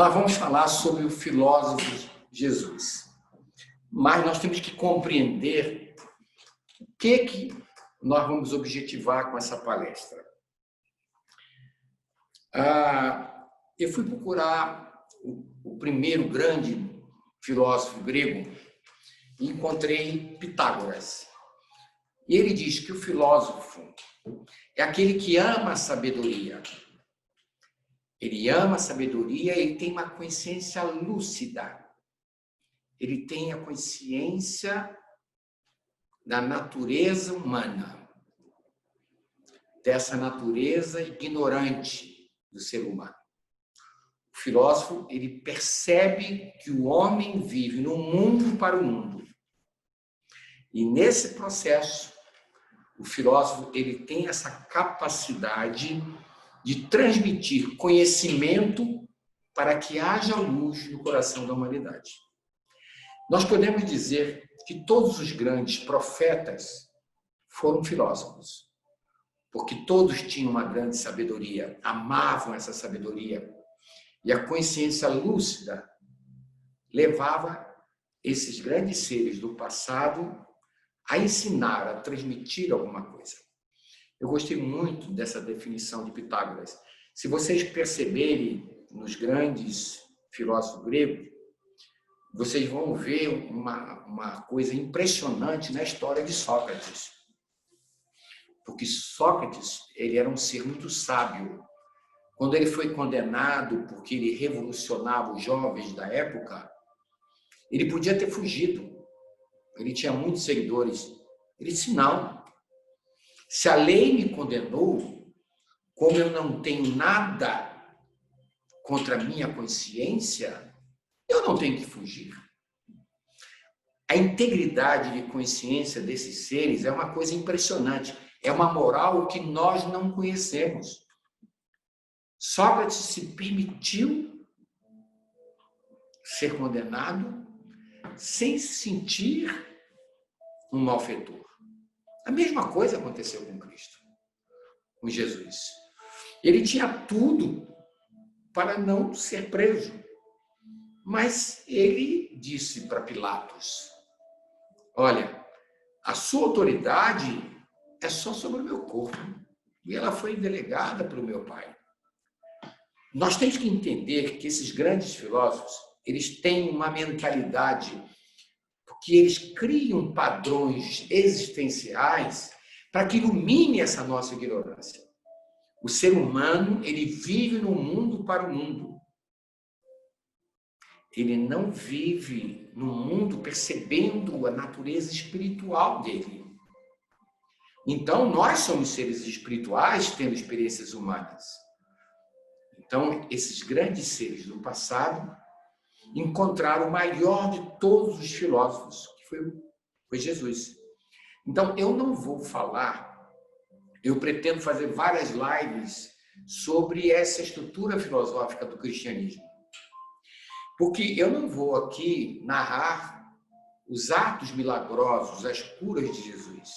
Nós vamos falar sobre o filósofo Jesus, mas nós temos que compreender o que nós vamos objetivar com essa palestra. Eu fui procurar o primeiro grande filósofo grego e encontrei Pitágoras. E ele diz que o filósofo é aquele que ama a sabedoria. Ele ama a sabedoria, ele tem uma consciência lúcida. Ele tem a consciência da natureza humana, dessa natureza ignorante do ser humano. O filósofo, ele percebe que o homem vive no mundo para o mundo. E nesse processo, o filósofo, ele tem essa capacidade de transmitir conhecimento para que haja luz no coração da humanidade. Nós podemos dizer que todos os grandes profetas foram filósofos, porque todos tinham uma grande sabedoria, amavam essa sabedoria, e a consciência lúcida levava esses grandes seres do passado a ensinar, a transmitir alguma coisa. Eu gostei muito dessa definição de Pitágoras. Se vocês perceberem nos grandes filósofos gregos, vocês vão ver uma coisa impressionante na história de Sócrates. Porque Sócrates, ele era um ser muito sábio. Quando ele foi condenado porque ele revolucionava os jovens da época, ele podia ter fugido. Ele tinha muitos seguidores. Ele disse, não. Se a lei me condenou, como eu não tenho nada contra a minha consciência, eu não tenho que fugir. A integridade de consciência desses seres é uma coisa impressionante. É uma moral que nós não conhecemos. Sócrates se permitiu ser condenado sem sentir um malfeitor. A mesma coisa aconteceu com Cristo, com Jesus. Ele tinha tudo para não ser preso, mas ele disse para Pilatos, olha, a sua autoridade é só sobre o meu corpo, e ela foi delegada pelo meu Pai. Nós temos que entender que esses grandes filósofos, eles têm uma mentalidade que eles criam padrões existenciais para que ilumine essa nossa ignorância. O ser humano, ele vive no mundo para o mundo. Ele não vive no mundo percebendo a natureza espiritual dele. Então, nós somos seres espirituais tendo experiências humanas. Então, esses grandes seres do passado encontraram o maior de todos os filósofos, que foi Jesus. Então, eu não vou falar, eu pretendo fazer várias lives sobre essa estrutura filosófica do cristianismo. Porque eu não vou aqui narrar os atos milagrosos, as curas de Jesus.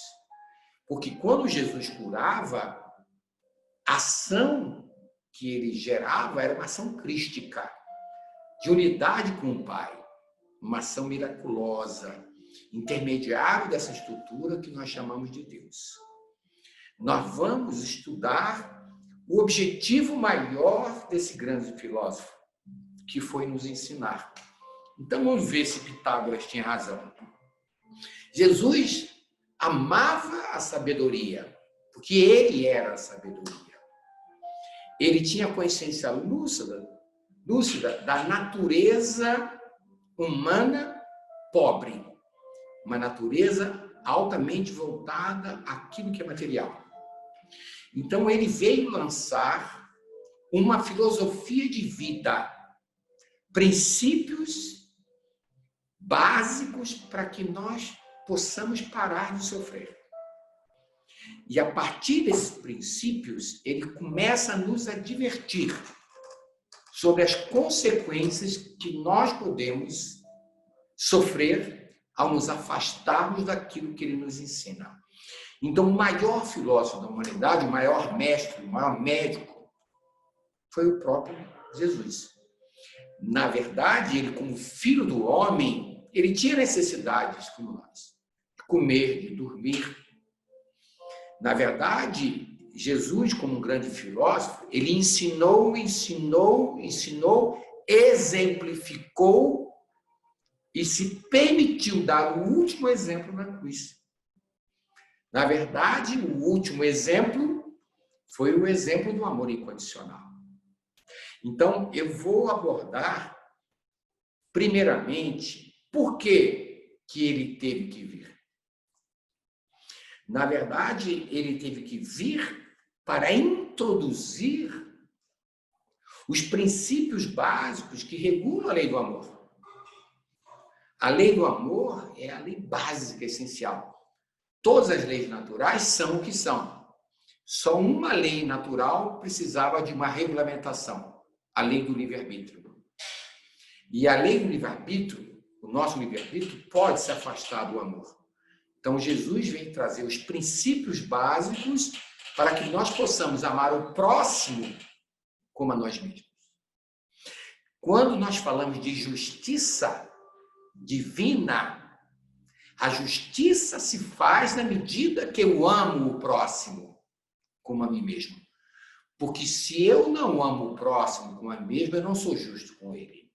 Porque quando Jesus curava, a ação que ele gerava era uma ação crística, de unidade com o Pai, uma ação miraculosa, intermediário dessa estrutura que nós chamamos de Deus. Nós vamos estudar o objetivo maior desse grande filósofo, que foi nos ensinar. Então, vamos ver se Pitágoras tinha razão. Jesus amava a sabedoria, porque ele era a sabedoria. Ele tinha consciência lúcida da natureza humana pobre, uma natureza altamente voltada àquilo que é material. Então, ele veio lançar uma filosofia de vida, princípios básicos para que nós possamos parar de sofrer. E a partir desses princípios, ele começa a nos advertir sobre as consequências que nós podemos sofrer ao nos afastarmos daquilo que ele nos ensina. Então, o maior filósofo da humanidade, o maior mestre, o maior médico, foi o próprio Jesus. Na verdade, ele, como filho do homem, ele tinha necessidades como nós, de comer, de dormir. Na verdade, Jesus, como um grande filósofo, ele ensinou, exemplificou e se permitiu dar o último exemplo na cruz. Na verdade, o último exemplo foi o exemplo do amor incondicional. Então, eu vou abordar, primeiramente, por que ele teve que vir. Na verdade, ele teve que vir para introduzir os princípios básicos que regulam a lei do amor. A lei do amor é a lei básica, essencial. Todas as leis naturais são o que são. Só uma lei natural precisava de uma regulamentação, a lei do livre-arbítrio. E a lei do livre-arbítrio, o nosso livre-arbítrio, pode se afastar do amor. Então, Jesus vem trazer os princípios básicos para que nós possamos amar o próximo como a nós mesmos. Quando nós falamos de justiça divina, a justiça se faz na medida que eu amo o próximo como a mim mesmo. Porque se eu não amo o próximo como a mim mesmo, eu não sou justo com ele.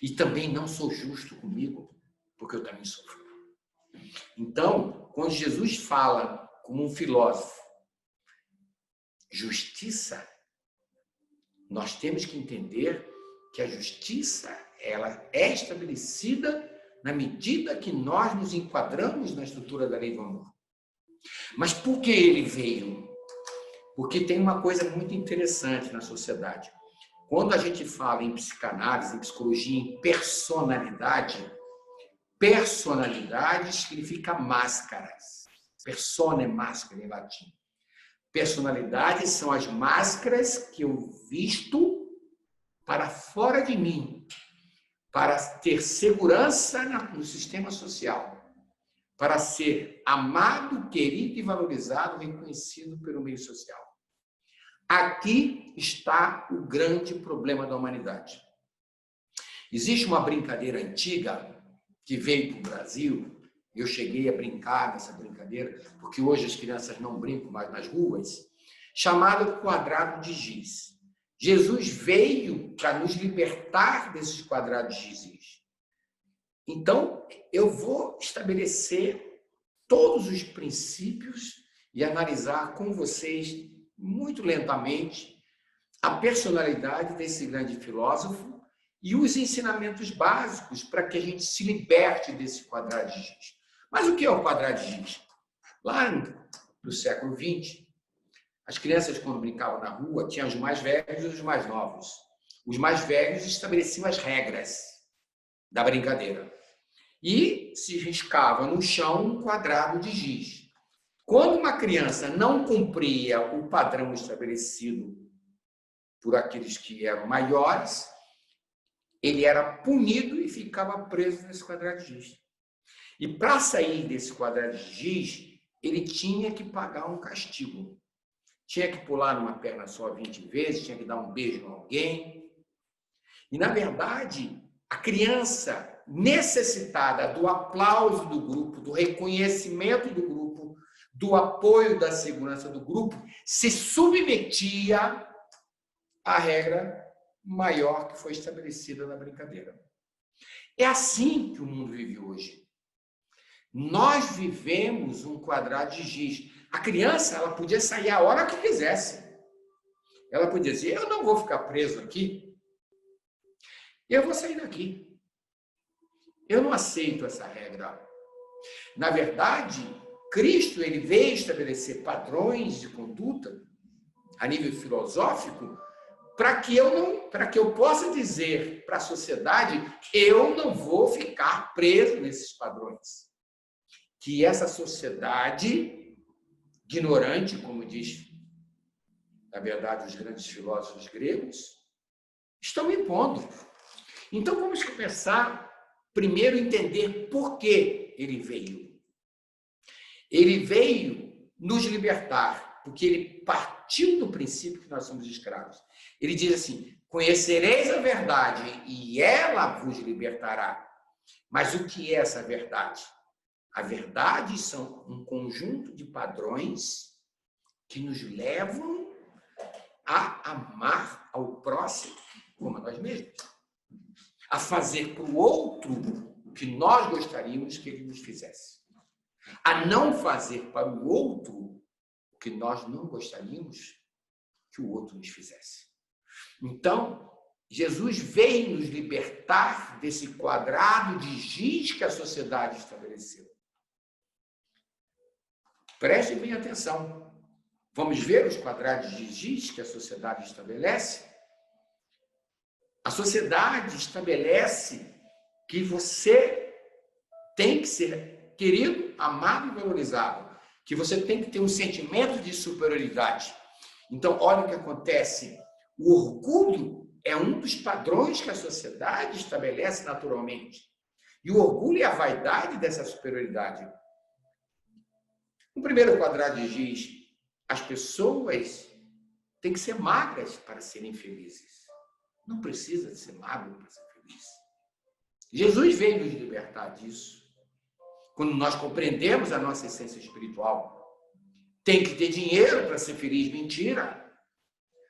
E também não sou justo comigo, porque eu também sofro. Então, quando Jesus fala como um filósofo, justiça, nós temos que entender que a justiça ela é estabelecida na medida que nós nos enquadramos na estrutura da lei do amor. Mas por que ele veio? Porque tem uma coisa muito interessante na sociedade. Quando a gente fala em psicanálise, em psicologia, em personalidade significa máscaras. Persona é máscara em latim. Personalidades são as máscaras que eu visto para fora de mim, para ter segurança no sistema social, para ser amado, querido e valorizado, reconhecido pelo meio social. Aqui está o grande problema da humanidade. Existe uma brincadeira antiga que veio para o Brasil, eu cheguei a brincar nessa brincadeira, porque hoje as crianças não brincam mais nas ruas, chamada quadrado de giz. Jesus veio para nos libertar desses quadrados de giz. Então, eu vou estabelecer todos os princípios e analisar com vocês, muito lentamente, a personalidade desse grande filósofo e os ensinamentos básicos para que a gente se liberte desse quadrado de giz. Mas o que é o quadrado de giz? Lá no século XX, as crianças, quando brincavam na rua, tinham os mais velhos e os mais novos. Os mais velhos estabeleciam as regras da brincadeira. E se riscava no chão um quadrado de giz. Quando uma criança não cumpria o padrão estabelecido por aqueles que eram maiores, ele era punido e ficava preso nesse quadrado de giz. E para sair desse quadrado de giz, ele tinha que pagar um castigo. Tinha que pular numa perna só 20 vezes, tinha que dar um beijo em alguém. E, na verdade, a criança necessitada do aplauso do grupo, do reconhecimento do grupo, do apoio da segurança do grupo, se submetia à regra maior que foi estabelecida na brincadeira. É assim que o mundo vive hoje. Nós vivemos um quadrado de giz. A criança, ela podia sair a hora que quisesse. Ela podia dizer, eu não vou ficar preso aqui. Eu vou sair daqui. Eu não aceito essa regra. Na verdade, Cristo ele veio estabelecer padrões de conduta a nível filosófico para que eu possa dizer para a sociedade, eu não vou ficar preso nesses padrões. Que essa sociedade ignorante, como diz, na verdade, os grandes filósofos gregos, estão impondo. Então, vamos começar, primeiro, a entender por que ele veio. Ele veio nos libertar, porque ele partiu do princípio que nós somos escravos. Ele diz assim, Conhecereis a verdade e ela vos libertará. Mas o que é essa verdade? A verdade são um conjunto de padrões que nos levam a amar ao próximo como a nós mesmos. A fazer para o outro o que nós gostaríamos que ele nos fizesse. A não fazer para o outro o que nós não gostaríamos que o outro nos fizesse. Então, Jesus veio nos libertar desse quadrado de giz que a sociedade estabeleceu. Prestem bem atenção. Vamos ver os quadrados de giz que a sociedade estabelece? A sociedade estabelece que você tem que ser querido, amado e valorizado, que você tem que ter um sentimento de superioridade. Então, olha o que acontece. O orgulho é um dos padrões que a sociedade estabelece naturalmente. E o orgulho é a vaidade dessa superioridade. No primeiro quadrado de giz, as pessoas têm que ser magras para serem felizes. Não precisa de ser magro para ser feliz. Jesus veio nos libertar disso. Quando nós compreendemos a nossa essência espiritual, tem que ter dinheiro para ser feliz. Mentira.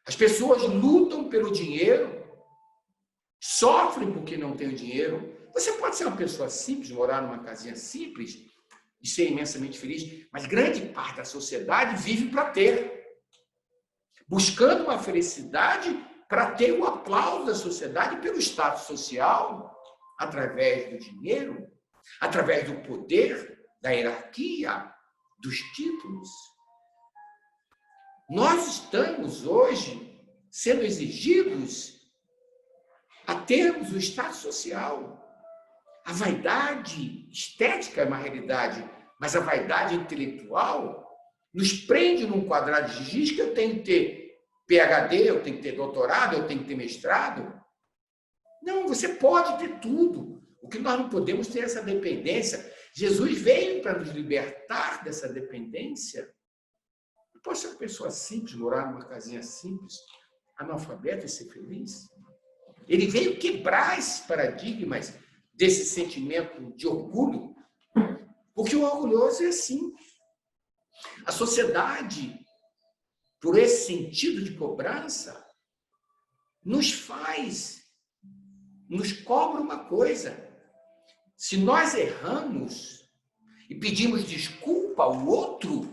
As pessoas lutam pelo dinheiro, sofrem porque não tem o dinheiro. Você pode ser uma pessoa simples, morar numa casinha simples e ser imensamente feliz, mas grande parte da sociedade vive para ter, buscando uma felicidade para ter o aplauso da sociedade pelo status social, através do dinheiro, através do poder, da hierarquia, dos títulos. Nós estamos hoje sendo exigidos a termos o status social. A vaidade estética é uma realidade, mas a vaidade intelectual nos prende num quadrado de giz que eu tenho que ter PhD, eu tenho que ter doutorado, eu tenho que ter mestrado. Não, você pode ter tudo. O que nós não podemos ter é essa dependência. Jesus veio para nos libertar dessa dependência. Eu posso ser uma pessoa simples, morar numa casinha simples, analfabeta e ser feliz? Ele veio quebrar esses paradigmas desse sentimento de orgulho, porque o orgulhoso é assim. A sociedade, por esse sentido de cobrança, nos cobra uma coisa. Se nós erramos e pedimos desculpa ao outro,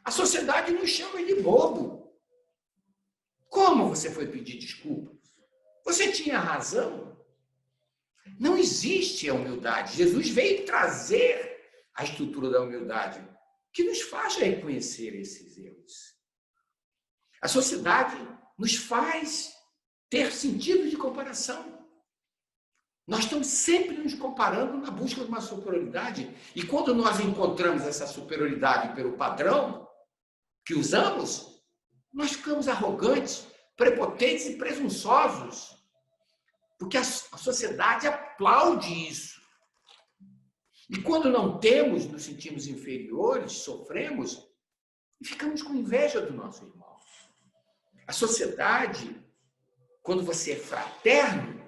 a sociedade nos chama de bobo. Como você foi pedir desculpa? Você tinha razão. Não existe a humildade. Jesus veio trazer a estrutura da humildade, que nos faz reconhecer esses erros. A sociedade nos faz ter sentido de comparação. Nós estamos sempre nos comparando na busca de uma superioridade. E quando nós encontramos essa superioridade pelo padrão que usamos, nós ficamos arrogantes, prepotentes e presunçosos. Porque a sociedade aplaude isso. E quando não temos, nos sentimos inferiores, sofremos e ficamos com inveja do nosso irmão. A sociedade, quando você é fraterno,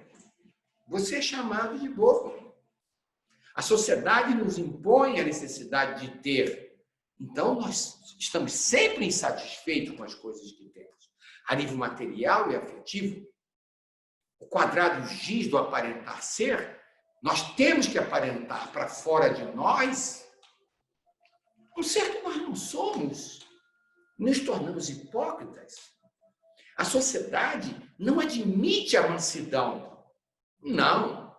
você é chamado de bobo. A sociedade nos impõe a necessidade de ter. Então, nós estamos sempre insatisfeitos com as coisas que temos. A nível material e afetivo, o quadrado giz do aparentar ser, nós temos que aparentar para fora de nós um ser que nós não somos. Nos tornamos hipócritas. A sociedade não admite a mansidão. Não.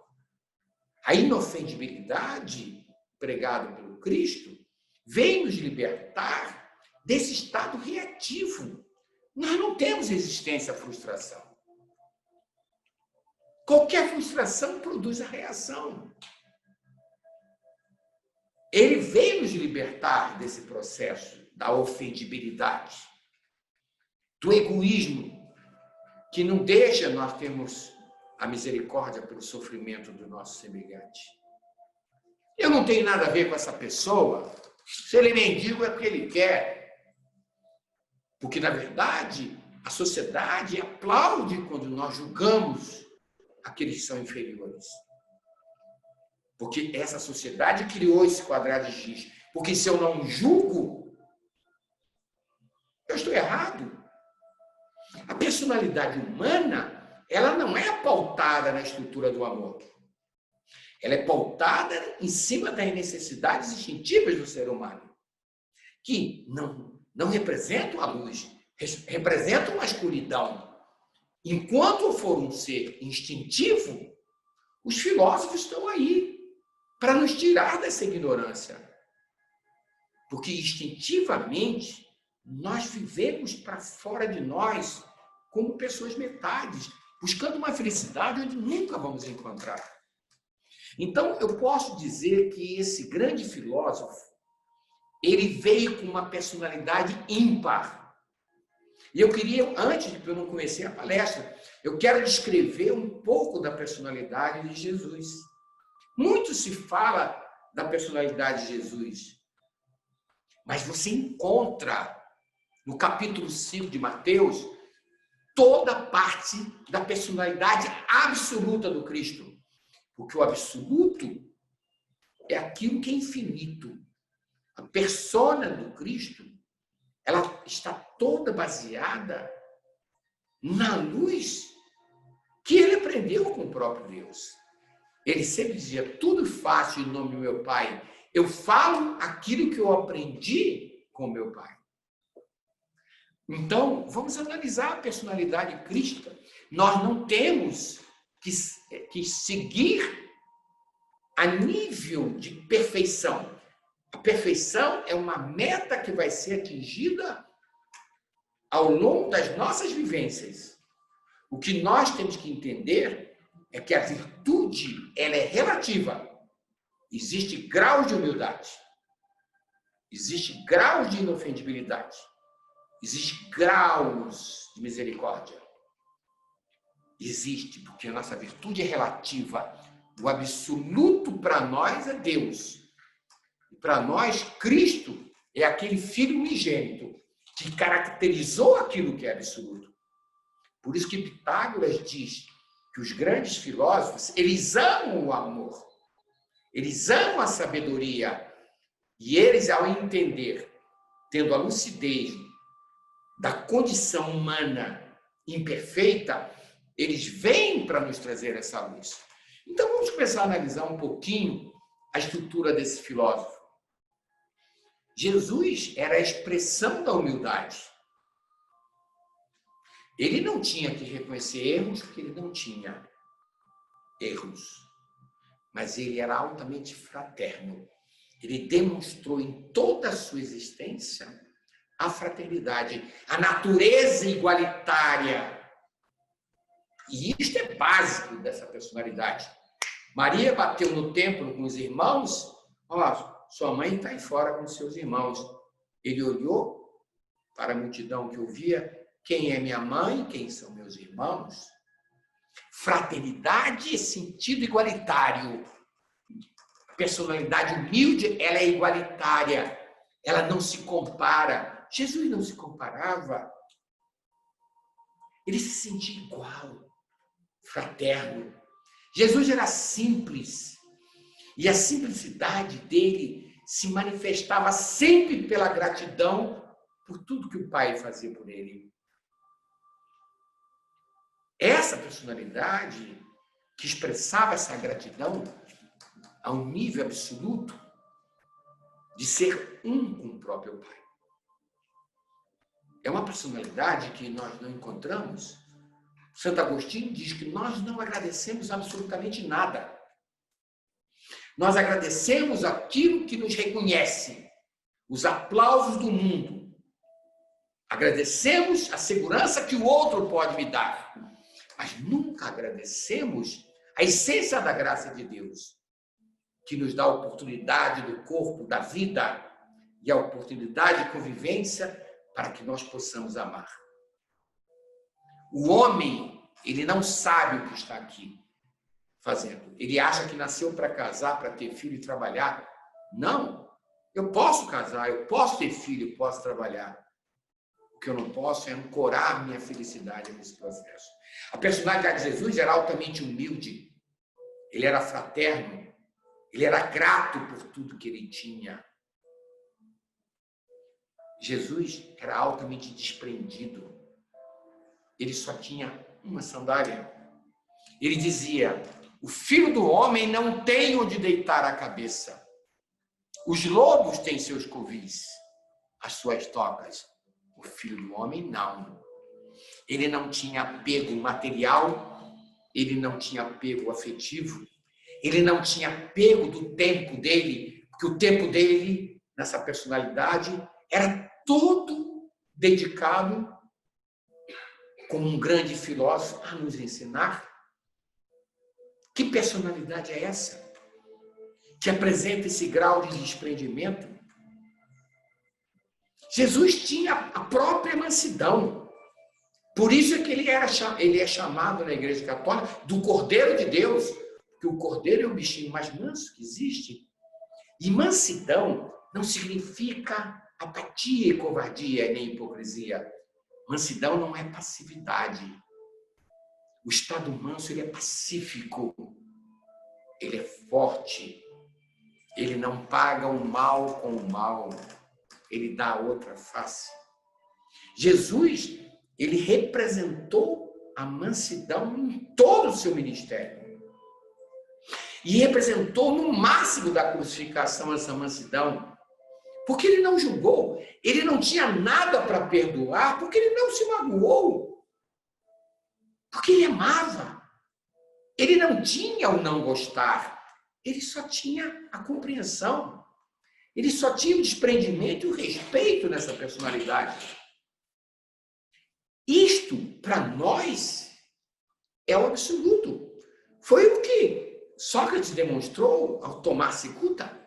A inofendibilidade pregada pelo Cristo vem nos libertar desse estado reativo. Nós não temos resistência à frustração. Qualquer frustração produz a reação. Ele veio nos libertar desse processo da ofendibilidade, do egoísmo, que não deixa nós termos a misericórdia pelo sofrimento do nosso semelhante. Eu não tenho nada a ver com essa pessoa. Se ele é mendigo é porque ele quer. Porque, na verdade, A sociedade aplaude quando nós julgamos aqueles que são inferiores. Porque essa sociedade criou esse quadrado de giz. Porque se eu não julgo, eu estou errado. A personalidade humana, ela não é pautada na estrutura do amor. Ela é pautada em cima das necessidades instintivas do ser humano, que não representam a luz, representam a escuridão. Enquanto eu for um ser instintivo, os filósofos estão aí para nos tirar dessa ignorância. Porque instintivamente nós vivemos para fora de nós como pessoas metades, buscando uma felicidade onde nunca vamos encontrar. Então, eu posso dizer que esse grande filósofo, ele veio com uma personalidade ímpar. E eu queria, antes de eu não conhecer a palestra, eu quero descrever um pouco da personalidade de Jesus. Muito se fala da personalidade de Jesus, mas você encontra no capítulo 5 de Mateus toda a parte da personalidade absoluta do Cristo. Porque o absoluto é aquilo que é infinito. A persona do Cristo, ela está toda baseada na luz que ele aprendeu com o próprio Deus. Ele sempre dizia, tudo faço em nome do meu Pai. Eu falo aquilo que eu aprendi com o meu Pai. Então, vamos analisar a personalidade crística. Nós não temos que seguir a nível de perfeição. A perfeição é uma meta que vai ser atingida ao longo das nossas vivências. O que nós temos que entender é que a virtude, ela é relativa. Existe graus de humildade. Existe graus de inofendibilidade. Existe graus de misericórdia. Existe, porque a nossa virtude é relativa. O absoluto para nós é Deus. E para nós, Cristo é aquele Filho unigênito que caracterizou aquilo que é absoluto. Por isso que Pitágoras diz que os grandes filósofos, eles amam o amor. Eles amam a sabedoria. E eles, ao entender, tendo a lucidez da condição humana imperfeita, eles vêm para nos trazer essa luz. Então, vamos começar a analisar um pouquinho a estrutura desse filósofo. Jesus era a expressão da humildade. Ele não tinha que reconhecer erros, porque ele não tinha erros. Mas ele era altamente fraterno. Ele demonstrou em toda a sua existência a fraternidade, a natureza igualitária. E isto é básico dessa personalidade. Maria bateu no templo com os irmãos. Sua mãe está aí fora com seus irmãos. Ele olhou para a multidão que ouvia. Quem é minha mãe? Quem são meus irmãos? Fraternidade é sentido igualitário. A personalidade humilde, ela é igualitária. Ela não se compara. Jesus não se comparava. Ele se sentia igual, fraterno. Jesus era simples. E a simplicidade dele se manifestava sempre pela gratidão por tudo que o Pai fazia por ele. Essa personalidade que expressava essa gratidão a um nível absoluto de ser um com o próprio Pai. É uma personalidade que nós não encontramos. Santo Agostinho diz que nós não agradecemos absolutamente nada. Nós agradecemos aquilo que nos reconhece, os aplausos do mundo. Agradecemos a segurança que o outro pode me dar. Mas nunca agradecemos a essência da graça de Deus, que nos dá a oportunidade do corpo, da vida e a oportunidade de convivência para que nós possamos amar. O homem, ele não sabe o que está aqui fazendo. Ele acha que nasceu para casar, para ter filho e trabalhar. Não. Eu posso casar, eu posso ter filho, eu posso trabalhar. O que eu não posso é ancorar minha felicidade nesse processo. A personalidade de Jesus era altamente humilde. Ele era fraterno. Ele era grato por tudo que ele tinha. Jesus era altamente desprendido. Ele só tinha uma sandália. Ele dizia: o filho do homem não tem onde deitar a cabeça. Os lobos têm seus covis, as suas tocas. O filho do homem não. Ele não tinha apego material, ele não tinha apego afetivo, ele não tinha apego do tempo dele, porque o tempo dele, nessa personalidade, era todo dedicado, como um grande filósofo, a nos ensinar. Que personalidade é essa? Que apresenta esse grau de desprendimento? Jesus tinha a própria mansidão. Por isso é que ele é chamado na Igreja Católica do Cordeiro de Deus, porque o cordeiro é o bichinho mais manso que existe. E mansidão não significa apatia e covardia, nem hipocrisia. Mansidão não é passividade. O estado manso, ele é pacífico, ele é forte, ele não paga o mal com o mal, ele dá a outra face. Jesus, ele representou a mansidão em todo o seu ministério. E representou no máximo da crucificação essa mansidão, porque ele não julgou, ele não tinha nada para perdoar, porque ele não se magoou, porque ele amava. Ele não tinha o não gostar, ele só tinha a compreensão, ele só tinha o desprendimento e o respeito nessa personalidade. Isto, para nós, é o absoluto. Foi o que Sócrates demonstrou ao tomar cicuta.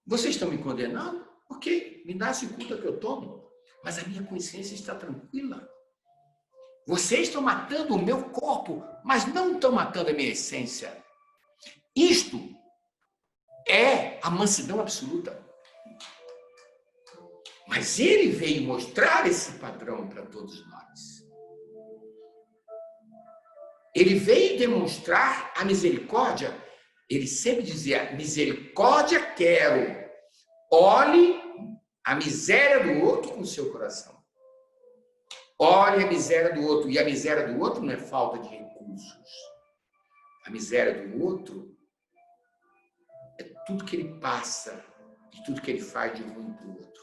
Vocês estão me condenando? Ok, me dá a cicuta que eu tomo, mas a minha consciência está tranquila. Vocês estão matando o meu corpo, mas não estão matando a minha essência. Isto é a mansidão absoluta. Mas ele veio mostrar esse padrão para todos nós. Ele veio demonstrar a misericórdia. Ele sempre dizia: misericórdia quero. Olhe a miséria do outro com o seu coração. Olhe a miséria do outro. E a miséria do outro não é falta de recursos. A miséria do outro é tudo que ele passa e tudo que ele faz de ruim para o outro,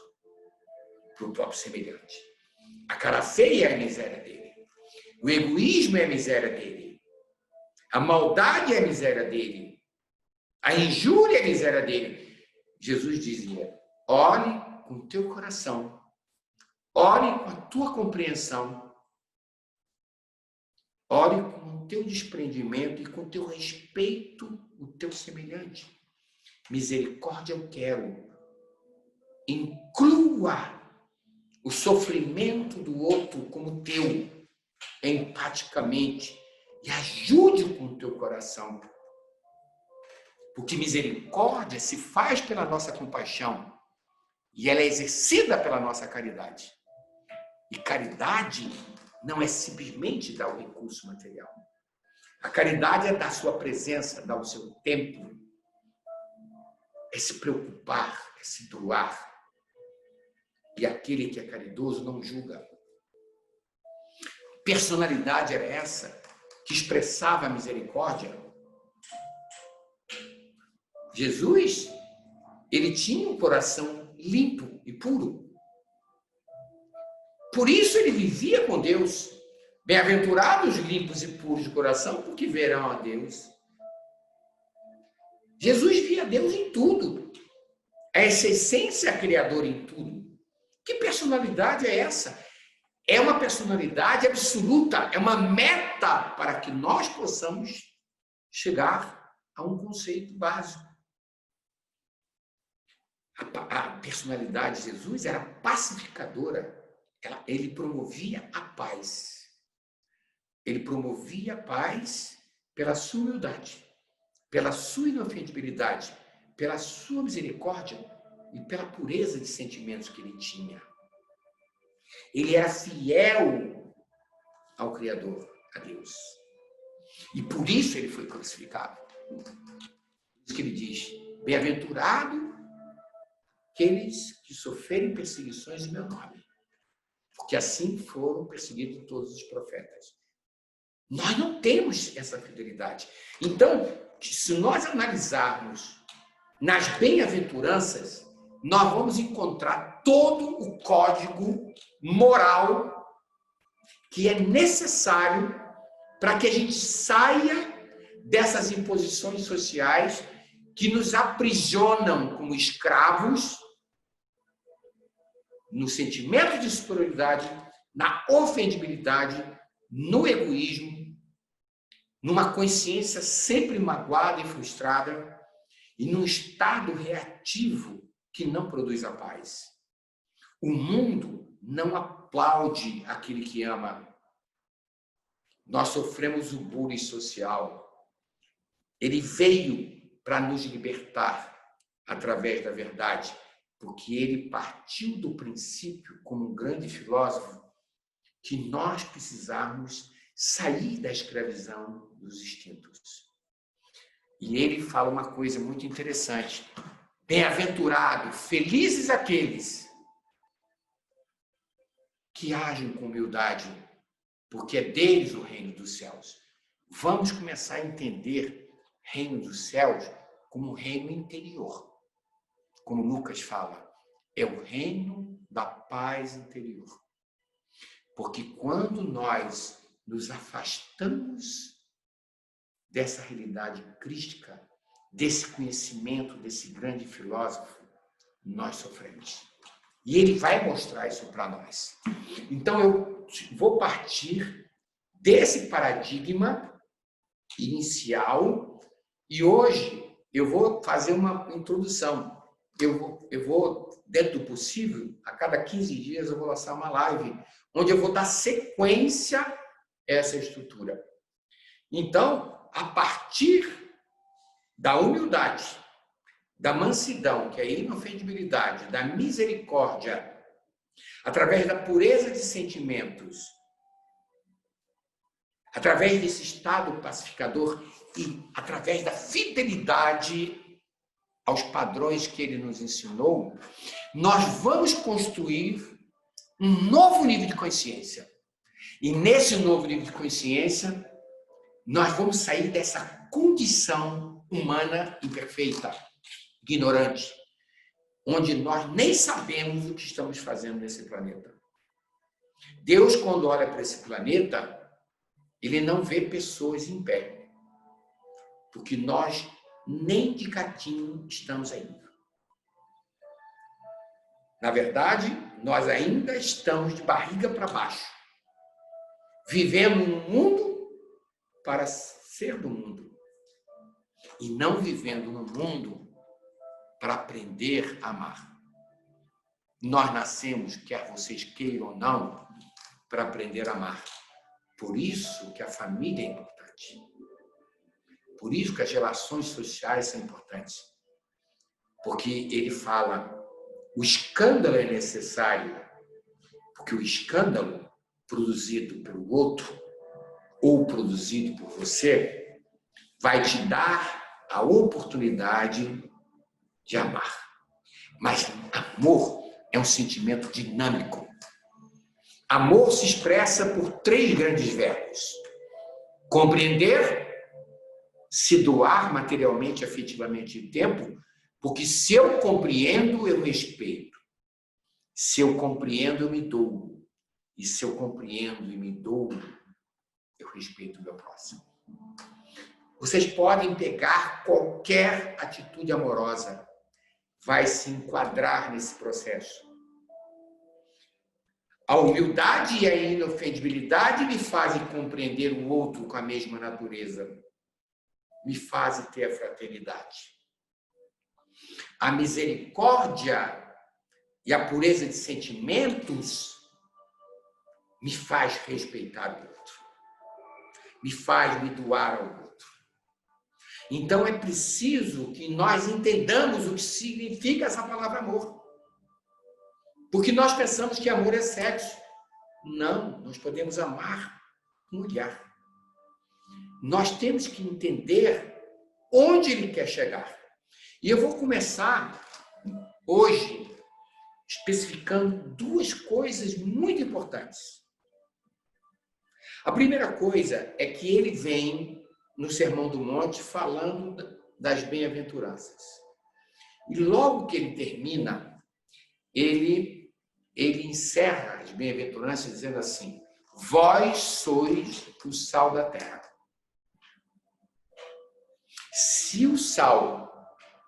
para o próprio semelhante. A cara feia é a miséria dele. O egoísmo é a miséria dele. A maldade é a miséria dele. A injúria é a miséria dele. Jesus dizia: olhe com o teu coração. Olhe com a tua compreensão. Olhe com o teu desprendimento e com o teu respeito o teu semelhante. Misericórdia eu quero. Inclua o sofrimento do outro como teu, empaticamente, e ajude com o teu coração. Porque misericórdia se faz pela nossa compaixão e ela é exercida pela nossa caridade. E caridade não é simplesmente dar o recurso material. A caridade é dar sua presença, dar o seu tempo, é se preocupar, é se doar. E aquele que é caridoso não julga. Personalidade era essa que expressava a misericórdia. Jesus, ele tinha um coração limpo e puro. Por isso ele vivia com Deus. Bem-aventurados limpos e puros de coração, porque verão a Deus. Jesus via Deus em tudo. Essa essência criadora em tudo. Que personalidade é essa? É uma personalidade absoluta, é uma meta para que nós possamos chegar a um conceito básico. A personalidade de Jesus era pacificadora. Ele promovia a paz. Ele promovia a paz pela sua humildade, pela sua inofendibilidade, pela sua misericórdia e pela pureza de sentimentos que ele tinha. Ele era fiel ao Criador, a Deus. E por isso ele foi crucificado. Por isso que ele diz, bem-aventurado aqueles que sofrerem perseguições em meu nome. Porque assim foram perseguidos todos os profetas. Nós não temos essa fidelidade. Então, se nós analisarmos nas bem-aventuranças, nós vamos encontrar todo o código moral que é necessário para que a gente saia dessas imposições sociais que nos aprisionam como escravos no sentimento de superioridade, na ofendibilidade, no egoísmo, numa consciência sempre magoada e frustrada e num estado reativo que não produz a paz. O mundo não aplaude aquele que ama. Nós sofremos o bullying social. Ele veio para nos libertar através da verdade, porque ele partiu do princípio, como um grande filósofo, que nós precisamos sair da escravidão dos instintos. E ele fala uma coisa muito interessante. Bem-aventurado, felizes aqueles que agem com humildade, porque é deles o reino dos céus. Vamos começar a entender reino dos céus como um reino interior. Como Lucas fala, é o reino da paz interior. Porque quando nós nos afastamos dessa realidade crística, desse conhecimento desse grande filósofo, nós sofremos. E ele vai mostrar isso para nós. Então, eu vou partir desse paradigma inicial e hoje eu vou fazer uma introdução. Eu vou, dentro do possível, a cada 15 dias eu vou lançar uma live onde eu vou dar sequência a essa estrutura. Então, a partir da humildade, da mansidão, que é a inofendibilidade, da misericórdia, através da pureza de sentimentos, através desse estado pacificador e através da fidelidade aos padrões que ele nos ensinou, nós vamos construir um novo nível de consciência. E nesse novo nível de consciência, nós vamos sair dessa condição humana imperfeita, ignorante, onde nós nem sabemos o que estamos fazendo nesse planeta. Deus, quando olha para esse planeta, ele não vê pessoas em pé, porque nós nem de gatinho estamos ainda. Na verdade, nós ainda estamos de barriga para baixo, vivendo no mundo para ser do mundo, e não vivendo no mundo para aprender a amar. Nós nascemos, quer vocês queiram ou não, para aprender a amar. Por isso que a família é importante. Por isso que as relações sociais são importantes. Porque ele fala, o escândalo é necessário, porque o escândalo produzido pelo outro ou produzido por você vai te dar a oportunidade de amar. Mas amor é um sentimento dinâmico. Amor se expressa por 3 grandes verbos. Compreender, se doar materialmente, afetivamente e tempo, porque se eu compreendo, eu respeito. Se eu compreendo, eu me dou. E se eu compreendo e me dou, eu respeito o meu próximo. Vocês podem pegar qualquer atitude amorosa, vai se enquadrar nesse processo. A humildade e a inofendibilidade me fazem compreender o outro com a mesma natureza. Me fazem ter a fraternidade. A misericórdia e a pureza de sentimentos me faz respeitar o outro. Me faz me doar ao outro. Então é preciso que nós entendamos o que significa essa palavra amor. Porque nós pensamos que amor é sexo. Não, nós podemos amar com olhar. Nós temos que entender onde ele quer chegar. E eu vou começar hoje especificando duas coisas muito importantes. A primeira coisa é que ele vem no Sermão do Monte falando das bem-aventuranças. E logo que ele termina, ele encerra as bem-aventuranças dizendo assim: vós sois o sal da terra. Se o sal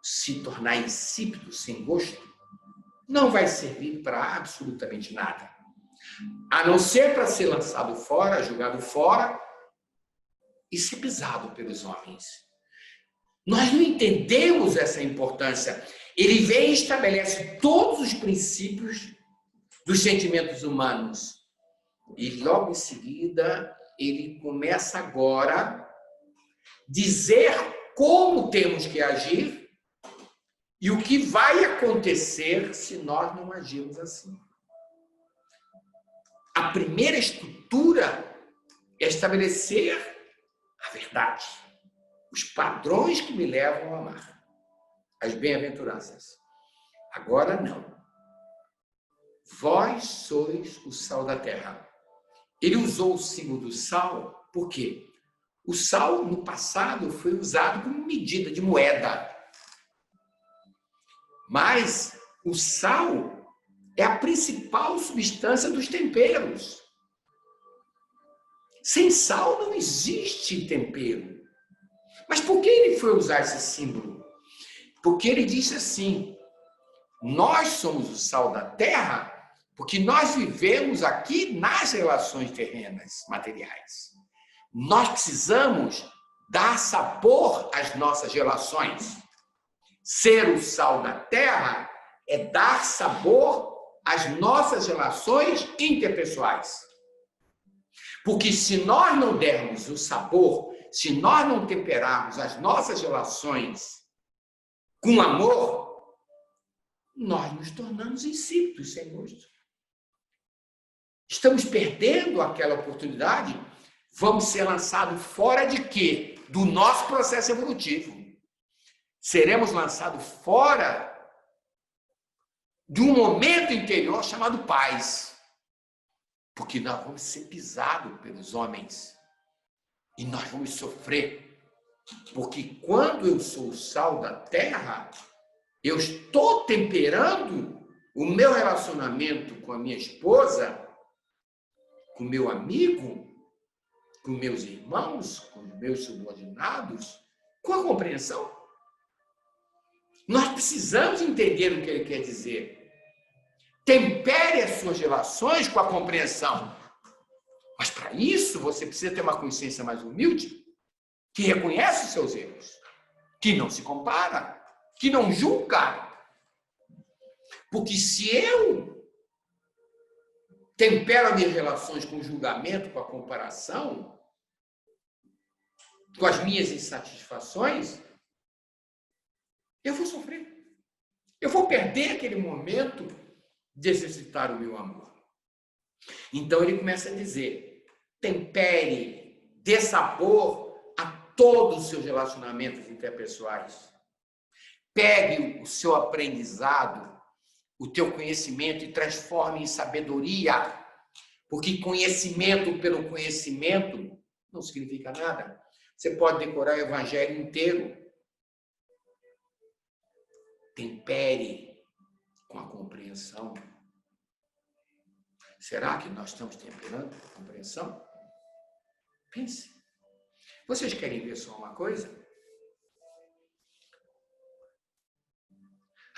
se tornar insípido, sem gosto, não vai servir para absolutamente nada. A não ser para ser lançado fora, jogado fora e ser pisado pelos homens. Nós não entendemos essa importância. Ele vem e estabelece todos os princípios dos sentimentos humanos. E logo em seguida, ele começa agora a dizer como temos que agir e o que vai acontecer se nós não agirmos assim. A primeira estrutura é estabelecer a verdade, os padrões que me levam a amar, as bem-aventuranças. Agora não. Vós sois o sal da terra. Ele usou o símbolo do sal, por quê? O sal, no passado, foi usado como medida de moeda. Mas o sal é a principal substância dos temperos. Sem sal não existe tempero. Mas por que ele foi usar esse símbolo? Porque ele disse assim: nós somos o sal da terra porque nós vivemos aqui nas relações terrenas, materiais. Nós precisamos dar sabor às nossas relações. Ser o sal da terra é dar sabor às nossas relações interpessoais. Porque se nós não dermos o sabor, se nós não temperarmos as nossas relações com amor, nós nos tornamos insípidos, sem gosto. Estamos perdendo aquela oportunidade. Vamos ser lançados fora de quê? Do nosso processo evolutivo. Seremos lançados fora de um momento interior chamado paz. Porque nós vamos ser pisados pelos homens. E nós vamos sofrer. Porque quando eu sou o sal da terra, eu estou temperando o meu relacionamento com a minha esposa, com o meu amigo, com meus irmãos, com meus subordinados, com a compreensão. Nós precisamos entender o que ele quer dizer. Tempere as suas relações com a compreensão. Mas para isso você precisa ter uma consciência mais humilde, que reconhece os seus erros, que não se compara, que não julga. Porque se eu tempero as minhas relações com o julgamento, com a comparação, com as minhas insatisfações, eu vou sofrer. Eu vou perder aquele momento de exercitar o meu amor. Então ele começa a dizer: tempere, dê sabor a todos os seus relacionamentos interpessoais. Pegue o seu aprendizado, o teu conhecimento e transforme em sabedoria. Porque conhecimento pelo conhecimento não significa nada. Você pode decorar o evangelho inteiro. Tempere com a compreensão. Será que nós estamos temperando com a compreensão? Pense. Vocês querem ver só uma coisa?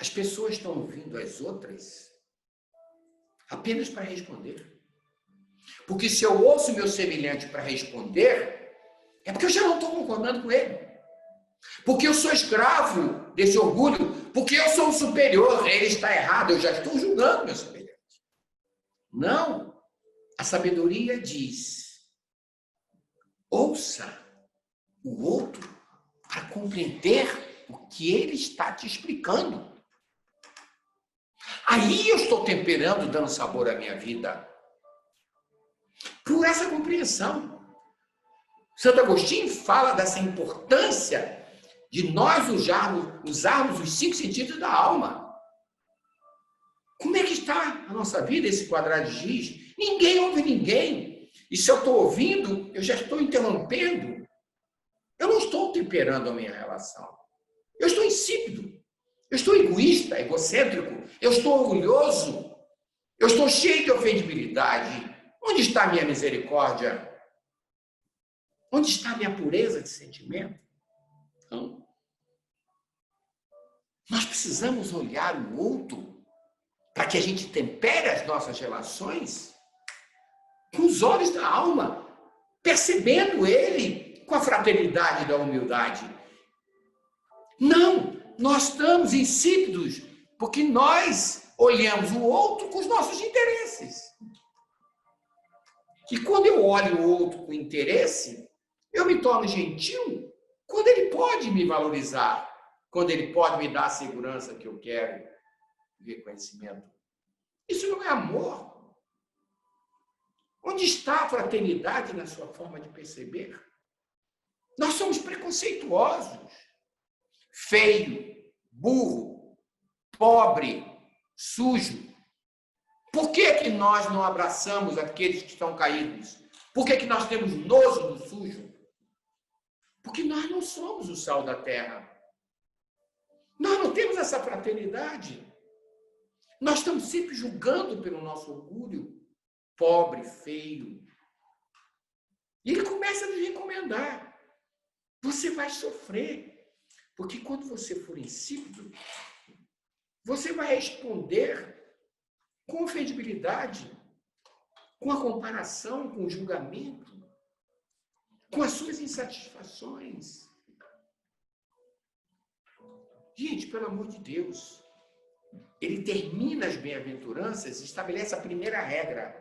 As pessoas estão ouvindo as outras apenas para responder. Porque se eu ouço meu semelhante para responder, é porque eu já não estou concordando com ele. Porque eu sou escravo desse orgulho. Porque eu sou o superior, ele está errado, eu já estou julgando meu semelhante. Não. A sabedoria diz: ouça o outro para compreender o que ele está te explicando. Aí eu estou temperando, dando sabor à minha vida. Por essa compreensão. Santo Agostinho fala dessa importância de nós usarmos os 5 sentidos da alma. Como é que está a nossa vida, esse quadrado de giz? Ninguém ouve ninguém. E se eu estou ouvindo, eu já estou interrompendo. Eu não estou temperando a minha relação. Eu estou insípido. Eu estou egoísta, egocêntrico. Eu estou orgulhoso. Eu estou cheio de ofendibilidade. Onde está a minha misericórdia? Onde está a minha pureza de sentimento? Então, nós precisamos olhar o outro para que a gente tempere as nossas relações com os olhos da alma, percebendo ele com a fraternidade da humildade. Não, nós estamos insípidos porque nós olhamos o outro com os nossos interesses. E quando eu olho o outro com interesse, eu me torno gentil quando ele pode me valorizar, quando ele pode me dar a segurança que eu quero, o reconhecimento. Isso não é amor. Onde está a fraternidade na sua forma de perceber? Nós somos preconceituosos, feio, burro, pobre, sujo. Por que nós não abraçamos aqueles que estão caídos? Por que nós temos nojo do sujo? Porque nós não somos o sal da terra. Nós não temos essa fraternidade. Nós estamos sempre julgando pelo nosso orgulho, pobre, feio. E ele começa a nos recomendar. Você vai sofrer. Porque quando você for insípido, você vai responder com ofendibilidade, com a comparação, com o julgamento, com as suas insatisfações. Gente, pelo amor de Deus, ele termina as bem-aventuranças e estabelece a primeira regra.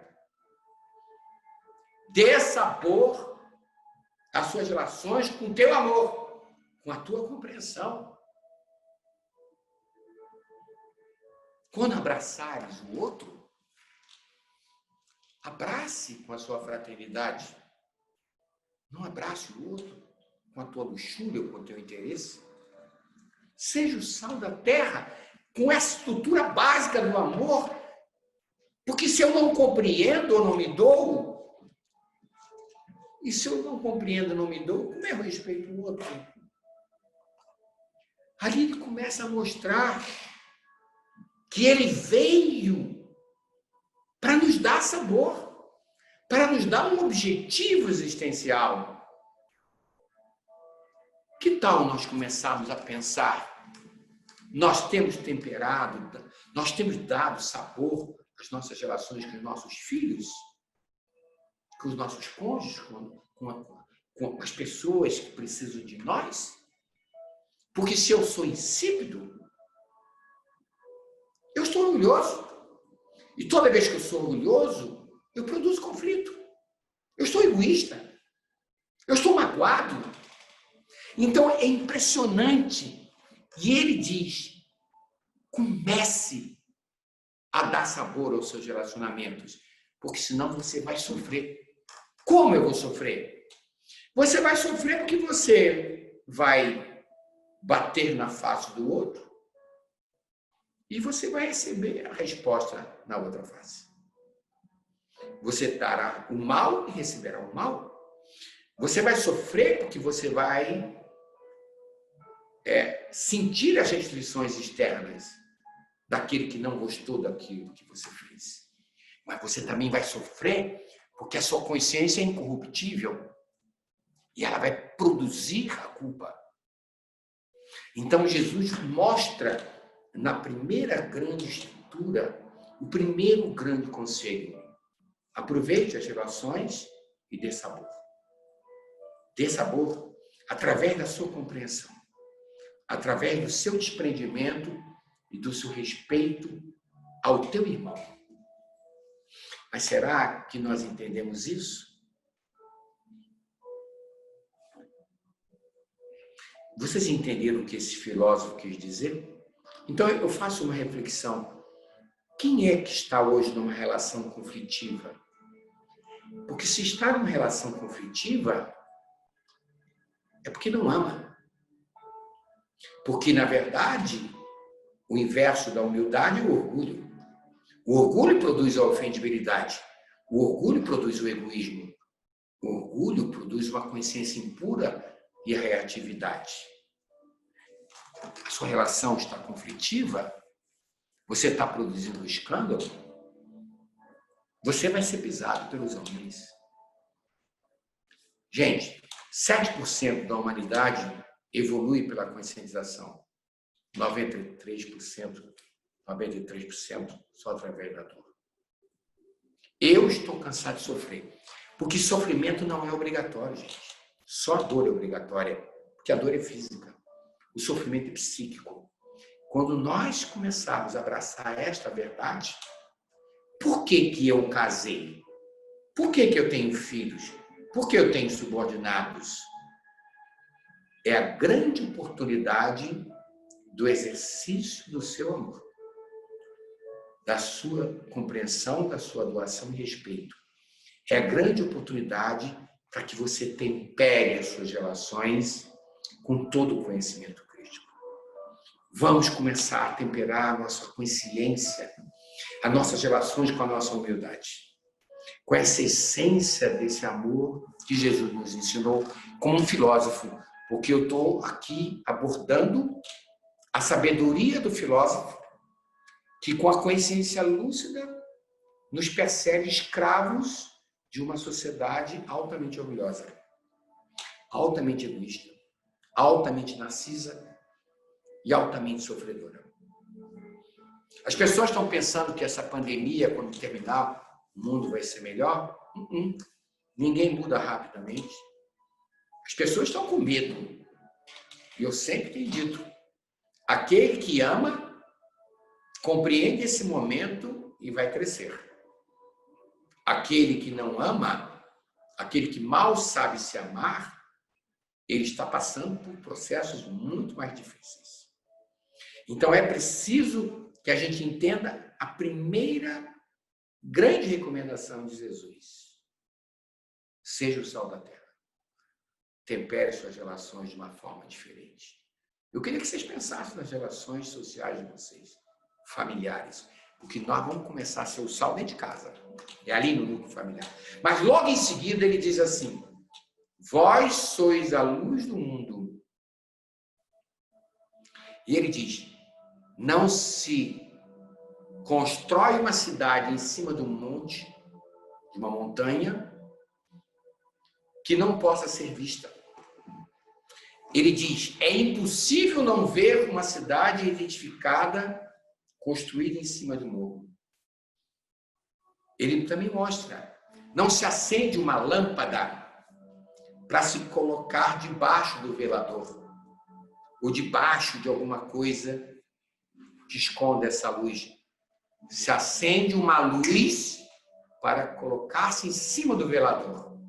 Dê sabor às suas relações com o teu amor, com a tua compreensão. Quando abraçares o outro, abrace com a sua fraternidade. Não abrace o outro com a tua luxúria ou com o teu interesse. Seja o sal da terra, com essa estrutura básica do amor. Porque se eu não compreendo ou não me dou, e se eu não compreendo ou não me dou, como é que eu respeito o outro? Ali ele começa a mostrar que ele veio para nos dar sabor, para nos dar um objetivo existencial. Que tal nós começarmos a pensar? Nós temos temperado, nós temos dado sabor às nossas relações com os nossos filhos, com os nossos cônjuges, com as pessoas que precisam de nós? Porque se eu sou insípido, eu estou orgulhoso. E toda vez que eu sou orgulhoso, eu produzo conflito. Eu estou egoísta. Eu estou magoado. Então é impressionante. E ele diz: comece a dar sabor aos seus relacionamentos, porque senão você vai sofrer. Como eu vou sofrer? Você vai sofrer porque você vai bater na face do outro e você vai receber a resposta na outra face. Você dará o mal e receberá o mal. Você vai sofrer porque você vai sentir as restrições externas daquele que não gostou daquilo que você fez. Mas você também vai sofrer porque a sua consciência é incorruptível e ela vai produzir a culpa. Então Jesus mostra na primeira grande estrutura o primeiro grande conselho: aproveite as relações e dê sabor. Dê sabor através da sua compreensão, através do seu desprendimento e do seu respeito ao teu irmão. Mas será que nós entendemos isso? Vocês entenderam o que esse filósofo quis dizer? Então eu faço uma reflexão. Quem é que está hoje numa relação conflitiva? Porque se está numa relação conflitiva, é porque não ama. Porque, na verdade, o inverso da humildade é o orgulho. O orgulho produz a ofendibilidade. O orgulho produz o egoísmo. O orgulho produz uma consciência impura e a reatividade. A sua relação está conflitiva? Você está produzindo um escândalo? Você vai ser pisado pelos homens. Gente, 7% da humanidade evolui pela conscientização. 93% só através da dor. Eu estou cansado de sofrer. Porque sofrimento não é obrigatório, gente. Só a dor é obrigatória. Porque a dor é física. O sofrimento é psíquico. Quando nós começarmos a abraçar esta verdade, por que eu casei? Por que eu tenho filhos? Por que eu tenho subordinados? É a grande oportunidade do exercício do seu amor, da sua compreensão, da sua doação e respeito. É a grande oportunidade para que você tempere as suas relações com todo o conhecimento crítico. Vamos começar a temperar a nossa consciência, as nossas relações com a nossa humildade, com essa essência desse amor que Jesus nos ensinou como um filósofo, porque eu estou aqui abordando a sabedoria do filósofo, que com a consciência lúcida nos percebe escravos de uma sociedade altamente orgulhosa, altamente egoísta, altamente narcisa e altamente sofredora. As pessoas estão pensando que essa pandemia, quando terminar, o mundo vai ser melhor? Ninguém muda rapidamente. As pessoas estão com medo. E eu sempre tenho dito, aquele que ama, compreende esse momento e vai crescer. Aquele que não ama, aquele que mal sabe se amar, ele está passando por processos muito mais difíceis. Então é preciso que a gente entenda a primeira grande recomendação de Jesus. Seja o sal da terra. Tempere suas relações de uma forma diferente. Eu queria que vocês pensassem nas relações sociais de vocês, familiares, porque nós vamos começar a ser o sal dentro de casa. É ali no núcleo familiar. Mas logo em seguida ele diz assim, vós sois a luz do mundo. E ele diz, não se constrói uma cidade em cima de um monte, de uma montanha, que não possa ser vista. Ele diz, é impossível não ver uma cidade edificada, construída em cima de um morro. Ele também mostra, não se acende uma lâmpada para se colocar debaixo do velador, ou debaixo de alguma coisa que esconda essa luz. Se acende uma luz para colocar-se em cima do velador,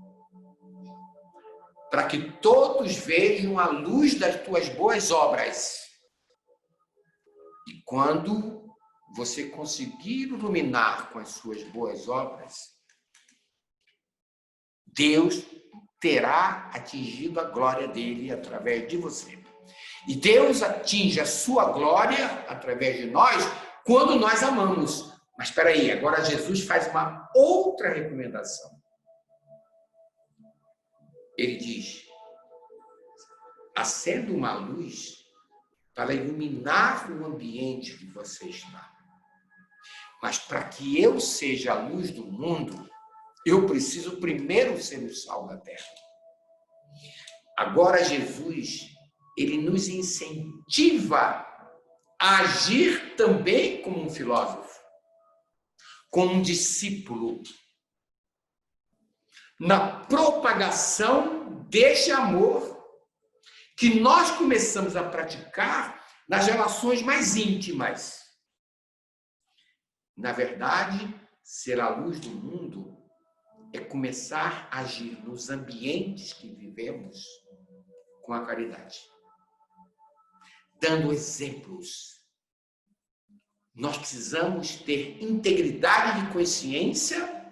para que todos vejam a luz das tuas boas obras. E quando você conseguir iluminar com as suas boas obras, Deus terá atingido a glória dele através de você. E Deus atinge a sua glória através de nós quando nós amamos. Mas espera aí, agora Jesus faz uma outra recomendação. Ele diz, acenda uma luz para iluminar o ambiente que você está. Mas para que eu seja a luz do mundo, eu preciso primeiro ser o sal da terra. Agora Jesus, ele nos incentiva a agir também como um filósofo, como um discípulo, na propagação deste amor que nós começamos a praticar nas relações mais íntimas. Na verdade, ser a luz do mundo é começar a agir nos ambientes que vivemos com a caridade, dando exemplos, nós precisamos ter integridade de consciência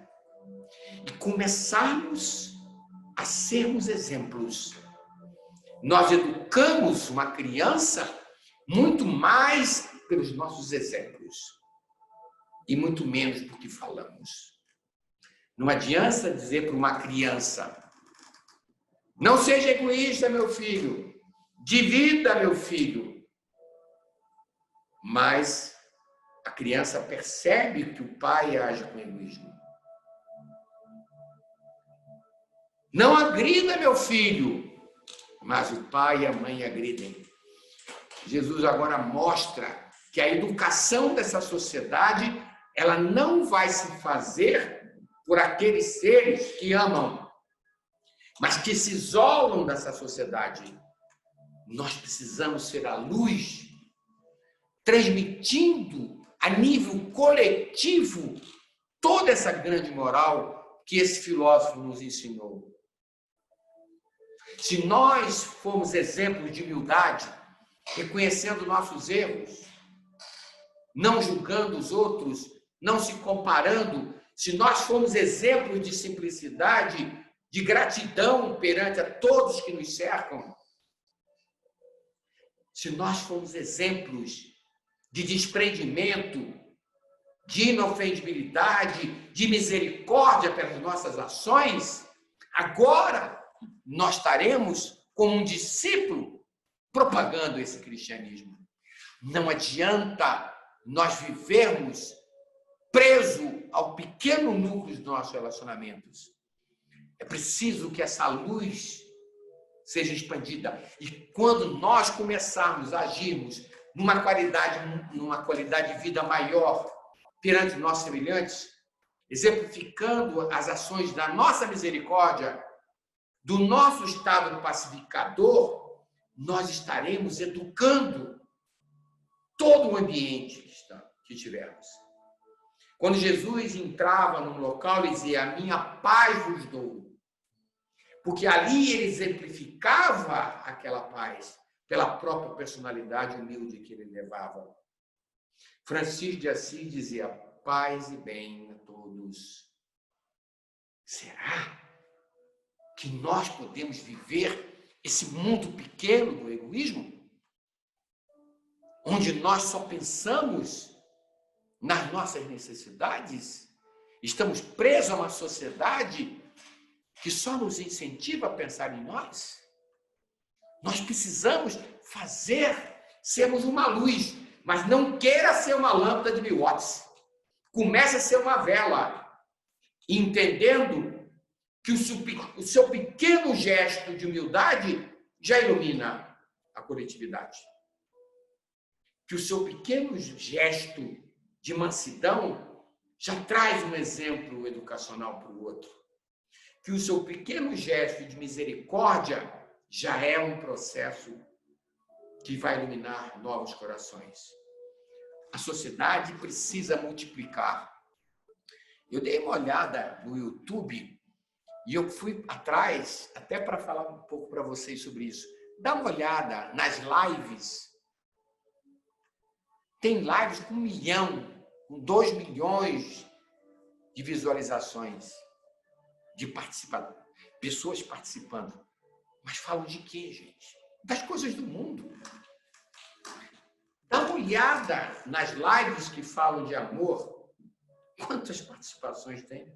e começarmos a sermos exemplos. Nós educamos uma criança muito mais pelos nossos exemplos e muito menos porque falamos. Não adianta dizer para uma criança: não seja egoísta, meu filho, divida, meu filho. Mas a criança percebe que o pai age com egoísmo. Não agrida, meu filho, mas o pai e a mãe agridem. Jesus agora mostra que a educação dessa sociedade, ela não vai se fazer por aqueles seres que amam, mas que se isolam dessa sociedade. Nós precisamos ser a luz, transmitindo a nível coletivo toda essa grande moral que esse filósofo nos ensinou. Se nós formos exemplos de humildade, reconhecendo nossos erros, não julgando os outros, não se comparando, se nós formos exemplos de simplicidade, de gratidão perante a todos que nos cercam, se nós formos exemplos de desprendimento, de inofendibilidade, de misericórdia pelas nossas ações, agora nós estaremos como um discípulo propagando esse cristianismo. Não adianta nós vivermos preso ao pequeno núcleo dos nossos relacionamentos. É preciso que essa luz seja expandida. E quando nós começarmos a agirmos numa qualidade de vida maior perante os nossos semelhantes, exemplificando as ações da nossa misericórdia, do nosso estado pacificador, nós estaremos educando todo o ambiente que tivermos. Quando Jesus entrava num local, ele dizia: a minha paz vos dou. Porque ali ele exemplificava aquela paz pela própria personalidade humilde que ele levava. Francisco de Assis dizia: paz e bem a todos. Será que nós podemos viver esse mundo pequeno do egoísmo? Onde nós só pensamos nas nossas necessidades? Estamos presos a uma sociedade que só nos incentiva a pensar em nós? Nós precisamos sermos uma luz, mas não queira ser uma lâmpada de 1000 watts. Comece a ser uma vela, entendendo que o seu pequeno gesto de humildade já ilumina a coletividade. Que o seu pequeno gesto de mansidão já traz um exemplo educacional para o outro. Que o seu pequeno gesto de misericórdia já é um processo que vai iluminar novos corações. A sociedade precisa multiplicar. Eu dei uma olhada no YouTube e eu fui atrás, até para falar um pouco para vocês sobre isso. Dá uma olhada nas lives. Tem lives com 1 milhão, com 2 milhões de visualizações, de pessoas participando. Mas falam de quê, gente? Das coisas do mundo. Dá uma olhada nas lives que falam de amor. Quantas participações tem?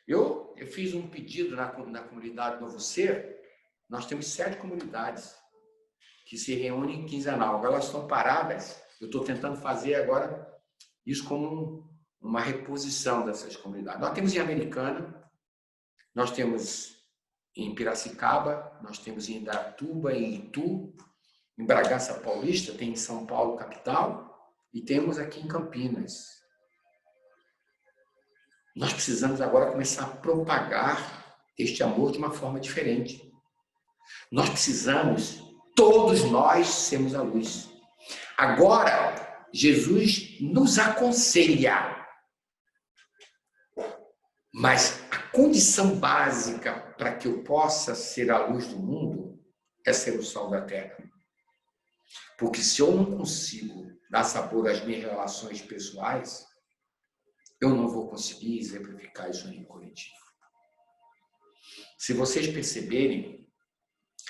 Eu fiz um pedido na comunidade Novo Ser. Nós temos 7 comunidades que se reúnem quinzenal. Agora elas estão paradas. Eu estou tentando fazer agora isso como uma reposição dessas comunidades. Nós temos em Americana, nós temos em Piracicaba, nós temos em Indaiatuba, em Itu, em Bragança Paulista, tem em São Paulo, capital, e temos aqui em Campinas. Nós precisamos agora começar a propagar este amor de uma forma diferente. Nós precisamos, todos nós, sermos a luz. Agora, Jesus nos aconselha, mas a condição básica para que eu possa ser a luz do mundo é ser o sal da terra. Porque se eu não consigo dar sabor às minhas relações pessoais, eu não vou conseguir exemplificar isso em coletivo. Se vocês perceberem,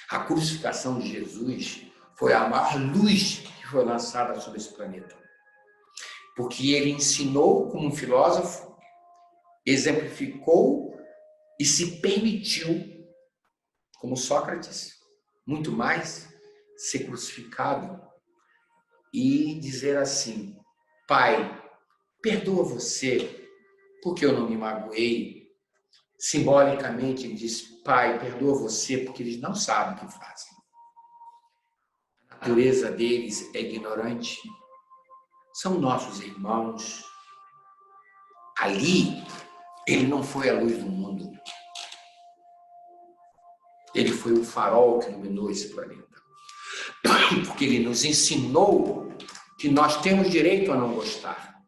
a crucificação de Jesus foi a maior luz que foi lançada sobre esse planeta. Porque ele ensinou como um filósofo, exemplificou e se permitiu, como Sócrates, muito mais, ser crucificado e dizer assim: Pai, perdoa você, porque eu não me magoei. Simbolicamente, ele diz: Pai, perdoa você, porque eles não sabem o que fazem. A natureza deles é ignorante. São nossos irmãos. Ali, ele não foi a luz do mundo. Ele foi o farol que iluminou esse planeta. Porque ele nos ensinou que nós temos direito a não gostar,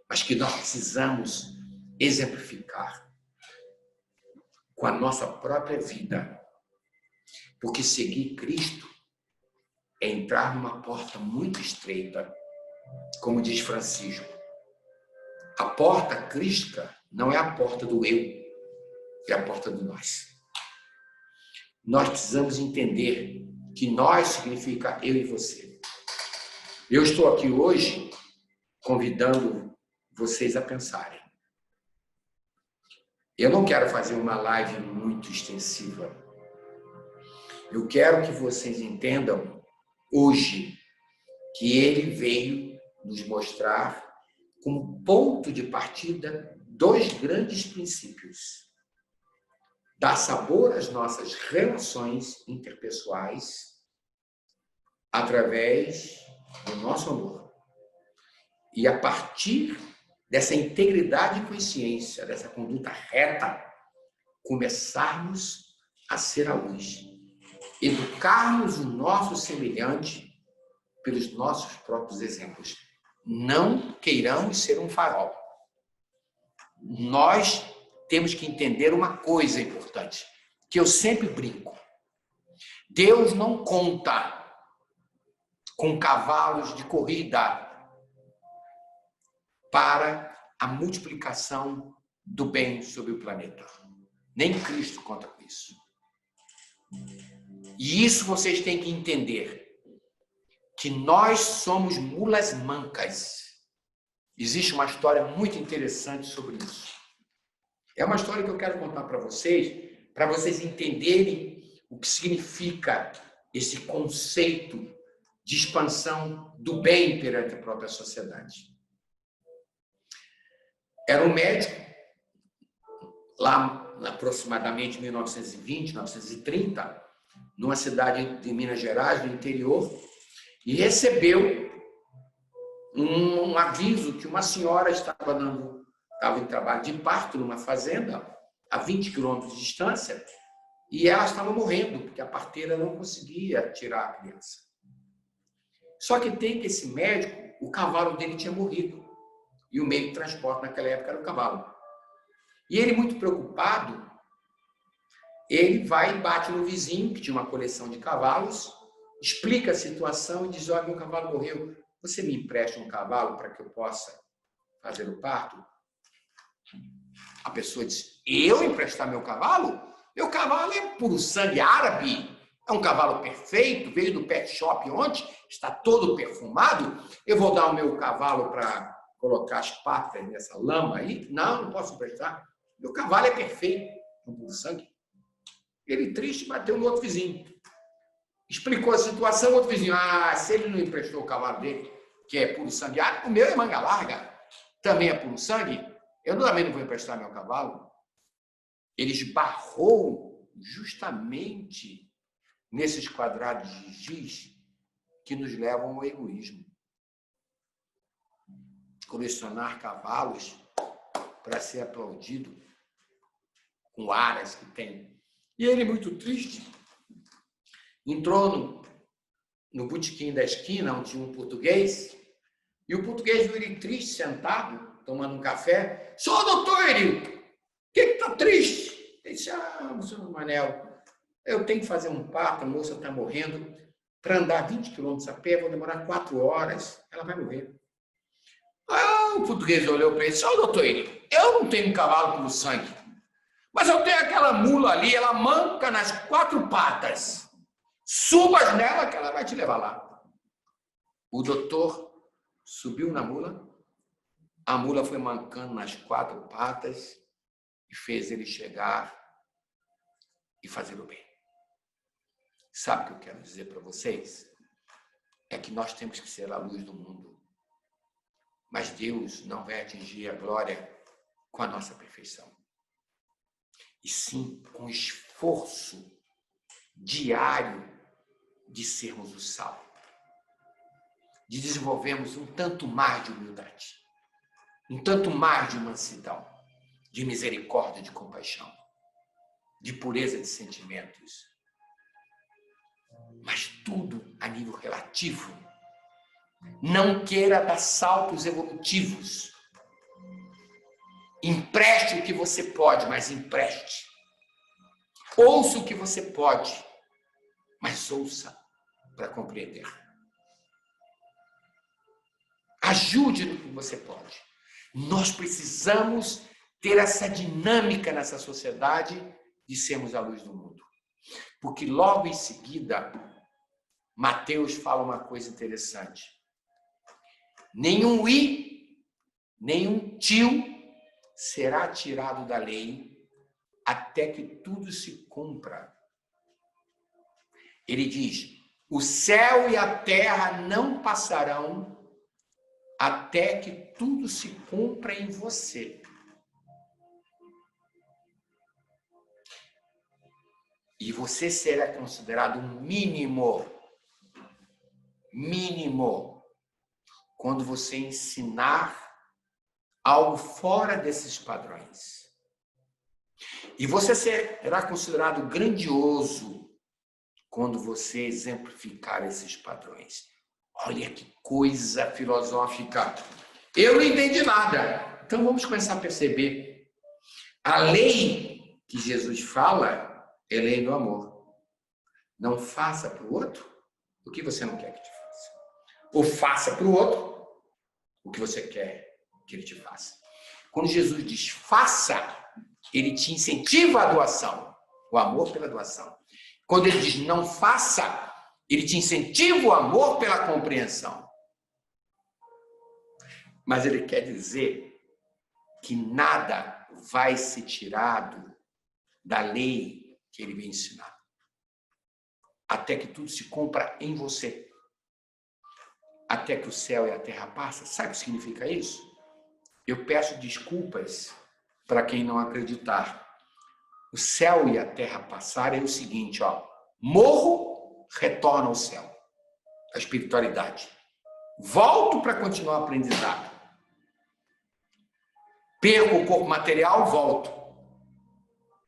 mas que nós precisamos exemplificar com a nossa própria vida. Porque seguir Cristo é entrar numa porta muito estreita, como diz Francisco. A porta crística não é a porta do eu, é a porta do nós. Nós precisamos entender que nós significa eu e você. Eu estou aqui hoje convidando vocês a pensarem. Eu não quero fazer uma live muito extensiva. Eu quero que vocês entendam hoje que ele veio nos mostrar como ponto de partida dois grandes princípios. Dar sabor às nossas relações interpessoais através do nosso amor. E a partir dessa integridade de consciência, dessa conduta reta, começarmos a ser a luz. Educarmos o nosso semelhante pelos nossos próprios exemplos. Não queiramos ser um farol. Nós temos que entender uma coisa importante, que eu sempre brinco. Deus não conta com cavalos de corrida para a multiplicação do bem sobre o planeta. Nem Cristo conta com isso. E isso vocês têm que entender, que nós somos mulas mancas. Existe uma história muito interessante sobre isso. É uma história que eu quero contar para vocês entenderem o que significa esse conceito de expansão do bem perante a própria sociedade. Era um médico, lá aproximadamente 1920, 1930, numa cidade de Minas Gerais, no interior, e recebeu um aviso que uma senhora estava em trabalho de parto numa fazenda, a 20 quilômetros de distância, e ela estava morrendo, porque a parteira não conseguia tirar a criança. Só que tem que esse médico, o cavalo dele tinha morrido, e o meio de transporte naquela época era o cavalo. E ele, muito preocupado, ele vai e bate no vizinho, que tinha uma coleção de cavalos, explica a situação e diz: olha, meu cavalo morreu, você me empresta um cavalo para que eu possa fazer o parto? A pessoa diz: eu emprestar meu cavalo? Meu cavalo é puro sangue árabe, é um cavalo perfeito, veio do pet shop ontem, está todo perfumado, eu vou dar o meu cavalo para colocar as patas nessa lama aí? Não, não posso emprestar. Meu cavalo é perfeito, é um puro sangue. Ele triste bateu no outro vizinho. Explicou a situação, o outro vizinho: se ele não emprestou o cavalo dele, que é puro sangue árabe, o meu é manga larga, também é puro sangue, eu também não vou emprestar meu cavalo. Ele esbarrou justamente nesses quadrados de giz que nos levam ao egoísmo. Colecionar cavalos para ser aplaudido com aras que tem. E ele, muito triste, entrou no botequim da esquina, onde tinha um português, e o português viu ele triste, sentado, tomando um café. Só, doutor Eri, o que está triste? Ele disse: senhor Manel, eu tenho que fazer um parto, a moça está morrendo, para andar 20 quilômetros a pé, vou demorar 4 horas, ela vai morrer. Ah, o português olhou para ele e disse, doutor Enio, eu não tenho um cavalo pelo sangue, mas eu tenho aquela mula ali, ela manca nas 4 patas. Subas nela que ela vai te levar lá. O doutor subiu na mula, a mula foi mancando nas 4 patas e fez ele chegar e fazer o bem. Sabe o que eu quero dizer para vocês? É que nós temos que ser a luz do mundo. Mas Deus não vai atingir a glória com a nossa perfeição. E sim com o esforço diário de sermos o sal. De desenvolvermos um tanto mais de humildade. Um tanto mais de mansidão. De misericórdia, de compaixão. De pureza de sentimentos. Mas tudo a nível relativo. Não queira dar saltos evolutivos. Empreste o que você pode, mas empreste. Ouça o que você pode, mas ouça para compreender. Ajude no que você pode. Nós precisamos ter essa dinâmica nessa sociedade de sermos a luz do mundo. Porque logo em seguida, Mateus fala uma coisa interessante. Nenhum i, nenhum tio será tirado da lei até que tudo se cumpra. Ele diz, o céu e a terra não passarão até que tudo se cumpra em você. E você será considerado um mínimo, quando você ensinar algo fora desses padrões. E você será considerado grandioso quando você exemplificar esses padrões. Olha que coisa filosófica. Eu não entendi nada. Então vamos começar a perceber. A lei que Jesus fala é a lei do amor. Não faça para o outro o que você não quer que te faça. Ou faça para o outro o que você quer que ele te faça. Quando Jesus diz faça, ele te incentiva a doação. O amor pela doação. Quando ele diz não faça, ele te incentiva o amor pela compreensão. Mas ele quer dizer que nada vai ser tirado da lei que ele vem ensinar. Até que tudo se cumpra em você. Até que o céu e a terra passem. Sabe o que significa isso? Eu peço desculpas para quem não acreditar. O céu e a terra passar é o seguinte, morro, retorno ao céu. A espiritualidade. Volto para continuar o aprendizado. Perco o corpo material, volto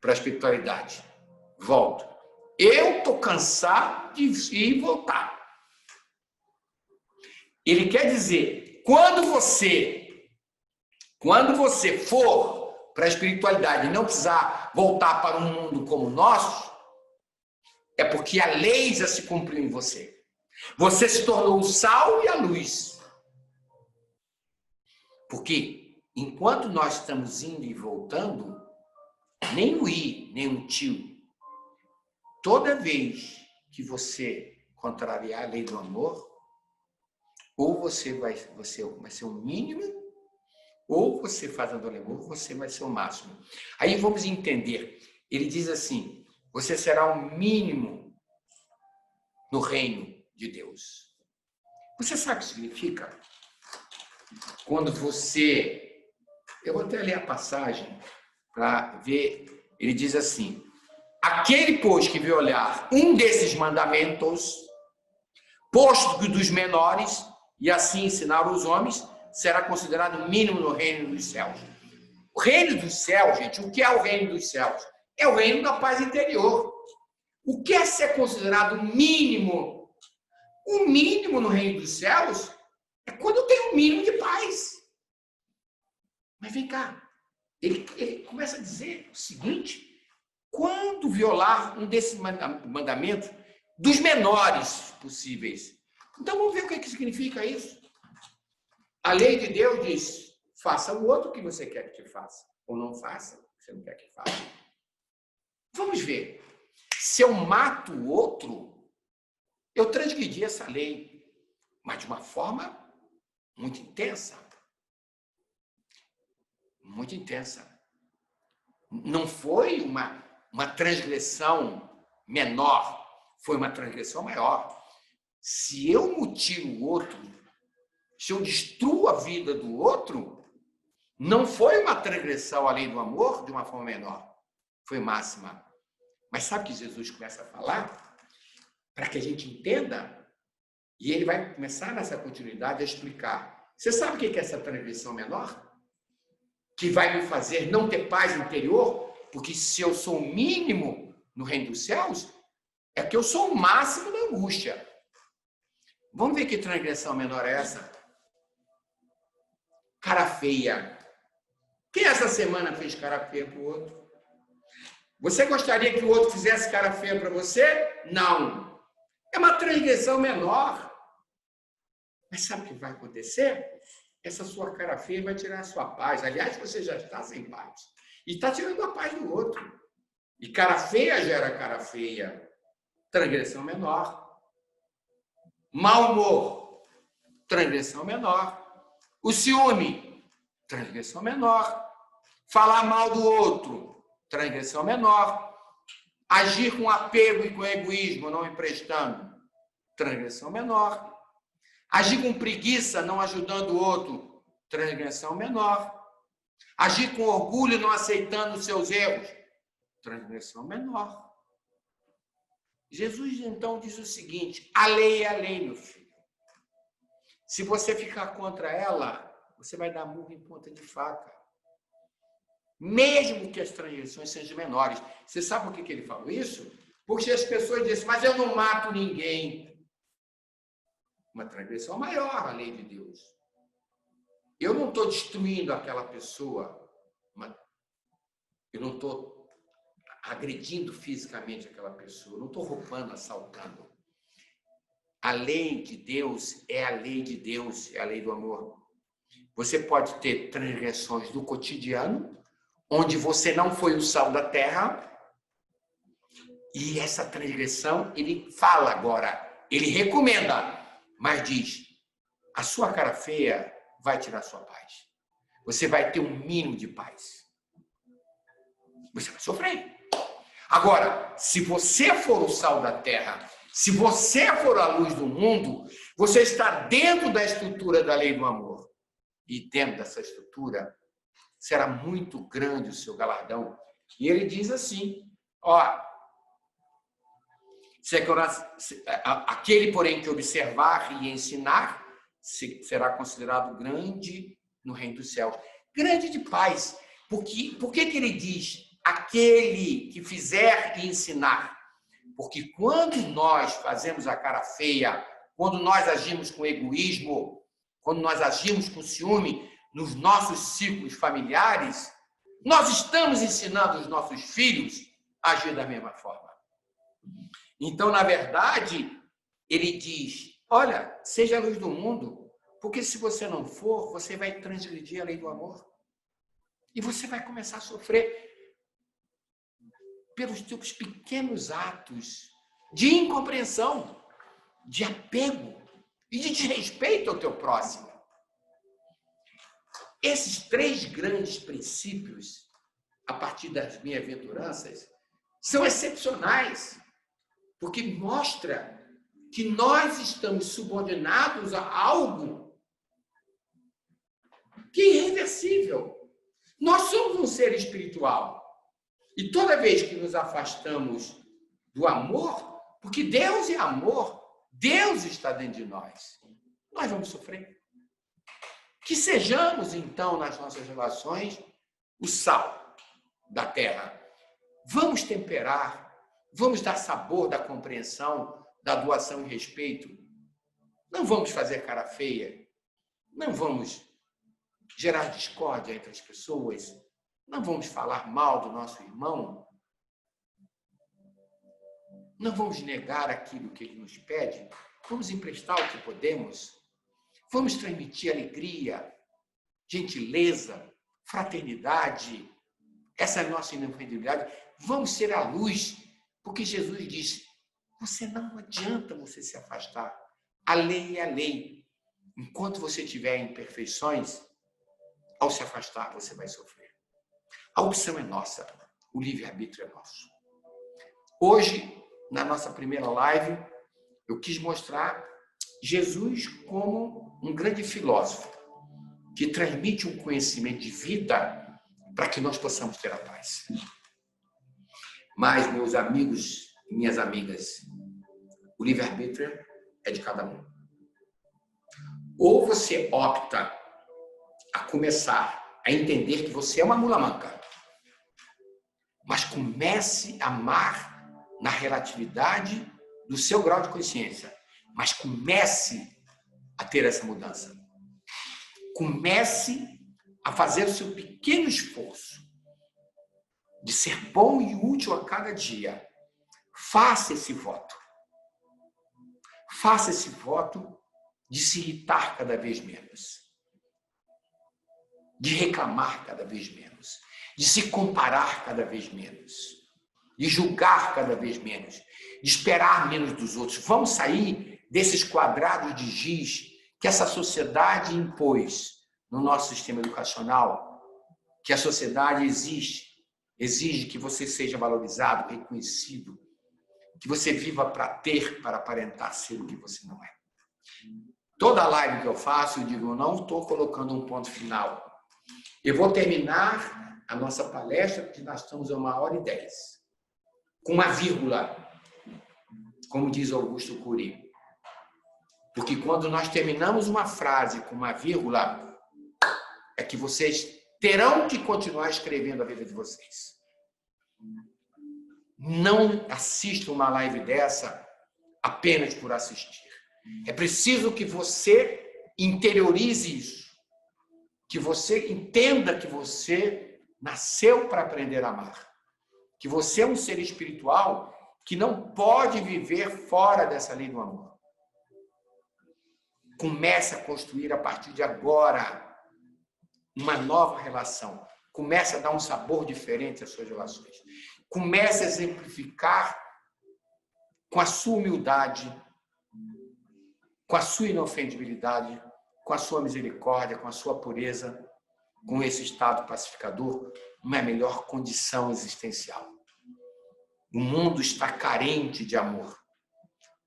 para a espiritualidade. Volto. Eu estou cansado de ir e voltar. Ele quer dizer, quando você for para a espiritualidade e não precisar voltar para um mundo como o nosso, é porque a lei já se cumpriu em você. Você se tornou o sal e a luz. Porque enquanto nós estamos indo e voltando, nem o i, nem o tio, toda vez que você contrariar a lei do amor, ou você vai ser o mínimo, ou você fazendo o amor, você vai ser o máximo. Aí vamos entender. Ele diz assim, você será o mínimo no reino de Deus. Você sabe o que significa? Quando você... Eu vou até ler a passagem para ver. Ele diz assim, aquele, pois, que violar um desses mandamentos, posto dos menores, e assim ensinar os homens, será considerado o mínimo no reino dos céus. O reino dos céus, gente, o que é o reino dos céus? É o reino da paz interior. O que é ser considerado mínimo? O mínimo no reino dos céus é quando eu tenho um mínimo de paz. Mas vem cá, ele começa a dizer o seguinte, quando violar um desses mandamentos, dos menores possíveis. Então, vamos ver o que significa isso. A lei de Deus diz, faça o outro que você quer que te faça, ou não faça o que você não quer que faça. Vamos ver. Se eu mato o outro, eu transgredi essa lei, mas de uma forma muito intensa. Muito intensa. Não foi uma transgressão menor, foi uma transgressão maior. Se eu mutilo o outro, se eu destruo a vida do outro, não foi uma transgressão à lei do amor de uma forma menor, foi máxima. Mas sabe que Jesus começa a falar? Para que a gente entenda, e ele vai começar nessa continuidade a explicar. Você sabe o que é essa transgressão menor? Que vai me fazer não ter paz interior? Porque se eu sou o mínimo no reino dos céus, é que eu sou o máximo da angústia. Vamos ver que transgressão menor é essa? Cara feia. Quem essa semana fez cara feia para o outro? Você gostaria que o outro fizesse cara feia para você? Não. É uma transgressão menor. Mas sabe o que vai acontecer? Essa sua cara feia vai tirar a sua paz. Aliás, você já está sem paz. E está tirando a paz do outro. E cara feia gera cara feia. Transgressão menor. Mau humor. Transgressão menor. O ciúme. Transgressão menor. Falar mal do outro. Transgressão menor. Agir com apego e com egoísmo, não emprestando. Transgressão menor. Agir com preguiça, não ajudando o outro. Transgressão menor. Agir com orgulho, não aceitando os seus erros. Transgressão menor. Jesus, então, diz o seguinte, a lei é a lei, meu filho. Se você ficar contra ela, você vai dar murro em ponta de faca. Mesmo que as transgressões sejam menores. Você sabe por que ele falou isso? Porque as pessoas dizem, mas eu não mato ninguém. Uma transgressão maior a lei de Deus. Eu não estou destruindo aquela pessoa, eu não estou agredindo fisicamente aquela pessoa, eu não estou roubando, assaltando. A lei de Deus é a lei de Deus, é a lei do amor. Você pode ter transgressões do cotidiano, onde você não foi o sal da terra, e essa transgressão, ele fala agora, ele recomenda, mas diz, a sua cara feia vai tirar sua paz. Você vai ter um mínimo de paz. Você vai sofrer. Agora, se você for o sal da terra, se você for a luz do mundo, você está dentro da estrutura da lei do amor. E dentro dessa estrutura, será muito grande o seu galardão. E ele diz assim, ó, aquele, porém, que observar e ensinar, será considerado grande no reino dos céus. Grande de paz. Por que ele diz aquele que fizer e ensinar? Porque quando nós fazemos a cara feia, quando nós agimos com egoísmo, quando nós agimos com ciúme nos nossos círculos familiares, nós estamos ensinando os nossos filhos a agir da mesma forma. Então, na verdade, ele diz, olha, seja a luz do mundo, porque se você não for, você vai transgredir a lei do amor. E você vai começar a sofrer pelos teus pequenos atos de incompreensão, de apego e de desrespeito ao teu próximo. Esses 3 grandes princípios, a partir das bem-aventuranças, são excepcionais, porque mostra que nós estamos subordinados a algo que é irreversível. Nós somos um ser espiritual. E toda vez que nos afastamos do amor, porque Deus é amor, Deus está dentro de nós, nós vamos sofrer. Que sejamos, então, nas nossas relações, o sal da terra. Vamos temperar, vamos dar sabor da compreensão, da doação e respeito. Não vamos fazer cara feia. Não vamos gerar discórdia entre as pessoas. Não vamos falar mal do nosso irmão. Não vamos negar aquilo que ele nos pede. Vamos emprestar o que podemos. Vamos transmitir alegria, gentileza, fraternidade. Essa é a nossa inofendibilidade. Vamos ser a luz, porque Jesus diz, não adianta você se afastar. A lei é a lei. Enquanto você tiver imperfeições, ao se afastar, você vai sofrer. A opção é nossa. O livre-arbítrio é nosso. Hoje, na nossa primeira live, eu quis mostrar Jesus como um grande filósofo que transmite um conhecimento de vida para que nós possamos ter a paz. Mas, meus amigos e minhas amigas, o livre-arbítrio é de cada um. Ou você opta a começar a entender que você é uma mula manca, mas comece a amar na relatividade do seu grau de consciência, mas comece a ter essa mudança. Comece a fazer o seu pequeno esforço de ser bom e útil a cada dia. Faça esse voto. Faça esse voto de se irritar cada vez menos, de reclamar cada vez menos, de se comparar cada vez menos, de julgar cada vez menos, de esperar menos dos outros. Vamos sair desses quadrados de giz que essa sociedade impôs no nosso sistema educacional, que a sociedade exige que você seja valorizado, reconhecido, que você viva para ter, para aparentar ser o que você não é. Toda live que eu faço, eu digo, eu não estou colocando um ponto final. Eu vou terminar a nossa palestra, porque nós estamos a 1h10, com uma vírgula, como diz Augusto Cury. Porque quando nós terminamos uma frase com uma vírgula, é que vocês terão que continuar escrevendo a vida de vocês. Não assista uma live dessa apenas por assistir. É preciso que você interiorize isso, que você entenda que você nasceu para aprender a amar, que você é um ser espiritual que não pode viver fora dessa lei do amor. Comece a construir a partir de agora uma nova relação. Comece a dar um sabor diferente às suas relações. Comece a exemplificar com a sua humildade, com a sua inofendibilidade, com a sua misericórdia, com a sua pureza, com esse estado pacificador, uma melhor condição existencial. O mundo está carente de amor.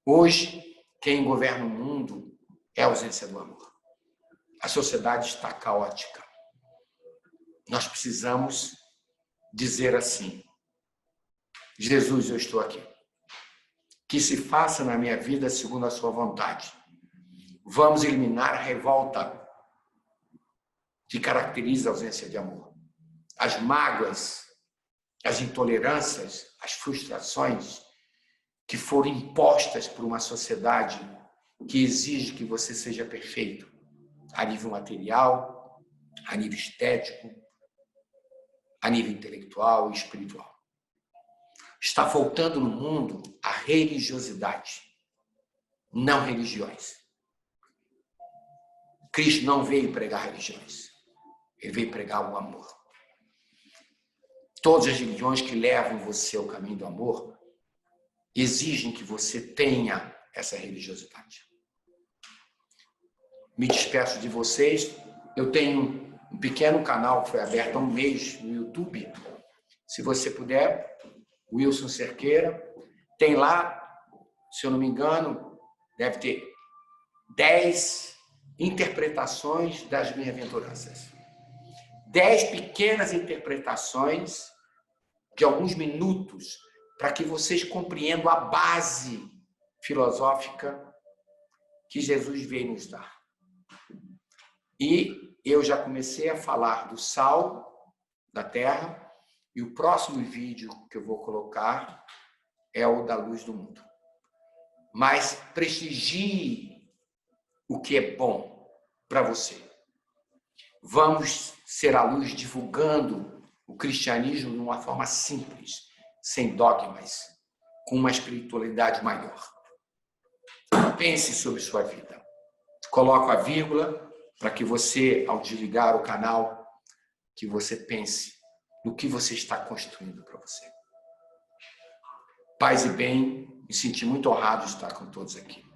Hoje, quem governa o mundo é a ausência do amor. A sociedade está caótica. Nós precisamos dizer assim: Jesus, eu estou aqui. Que se faça na minha vida segundo a sua vontade. Vamos eliminar a revolta que caracteriza a ausência de amor. As mágoas, as intolerâncias, as frustrações que foram impostas por uma sociedade que exige que você seja perfeito, a nível material, a nível estético, a nível intelectual e espiritual. Está faltando no mundo a religiosidade, não religiões. Cristo não veio pregar religiões, ele veio pregar o amor. Todas as religiões que levam você ao caminho do amor exigem que você tenha essa religiosidade. Me despeço de vocês. Eu tenho um pequeno canal que foi aberto há um mês no YouTube. Se você puder, Wilson Cerqueira. Tem lá, se eu não me engano, deve ter 10 interpretações das bem-aventuranças. 10 pequenas interpretações de alguns minutos para que vocês compreendam a base filosófica que Jesus veio nos dar. E eu já comecei a falar do sal da terra, e o próximo vídeo que eu vou colocar é o da luz do mundo. Mas prestigie o que é bom para você. Vamos ser a luz divulgando o cristianismo de uma forma simples, sem dogmas, com uma espiritualidade maior. Pense sobre sua vida. Coloco a vírgula para que você, ao desligar o canal, que você pense no que você está construindo para você. Paz e bem, me senti muito honrado de estar com todos aqui.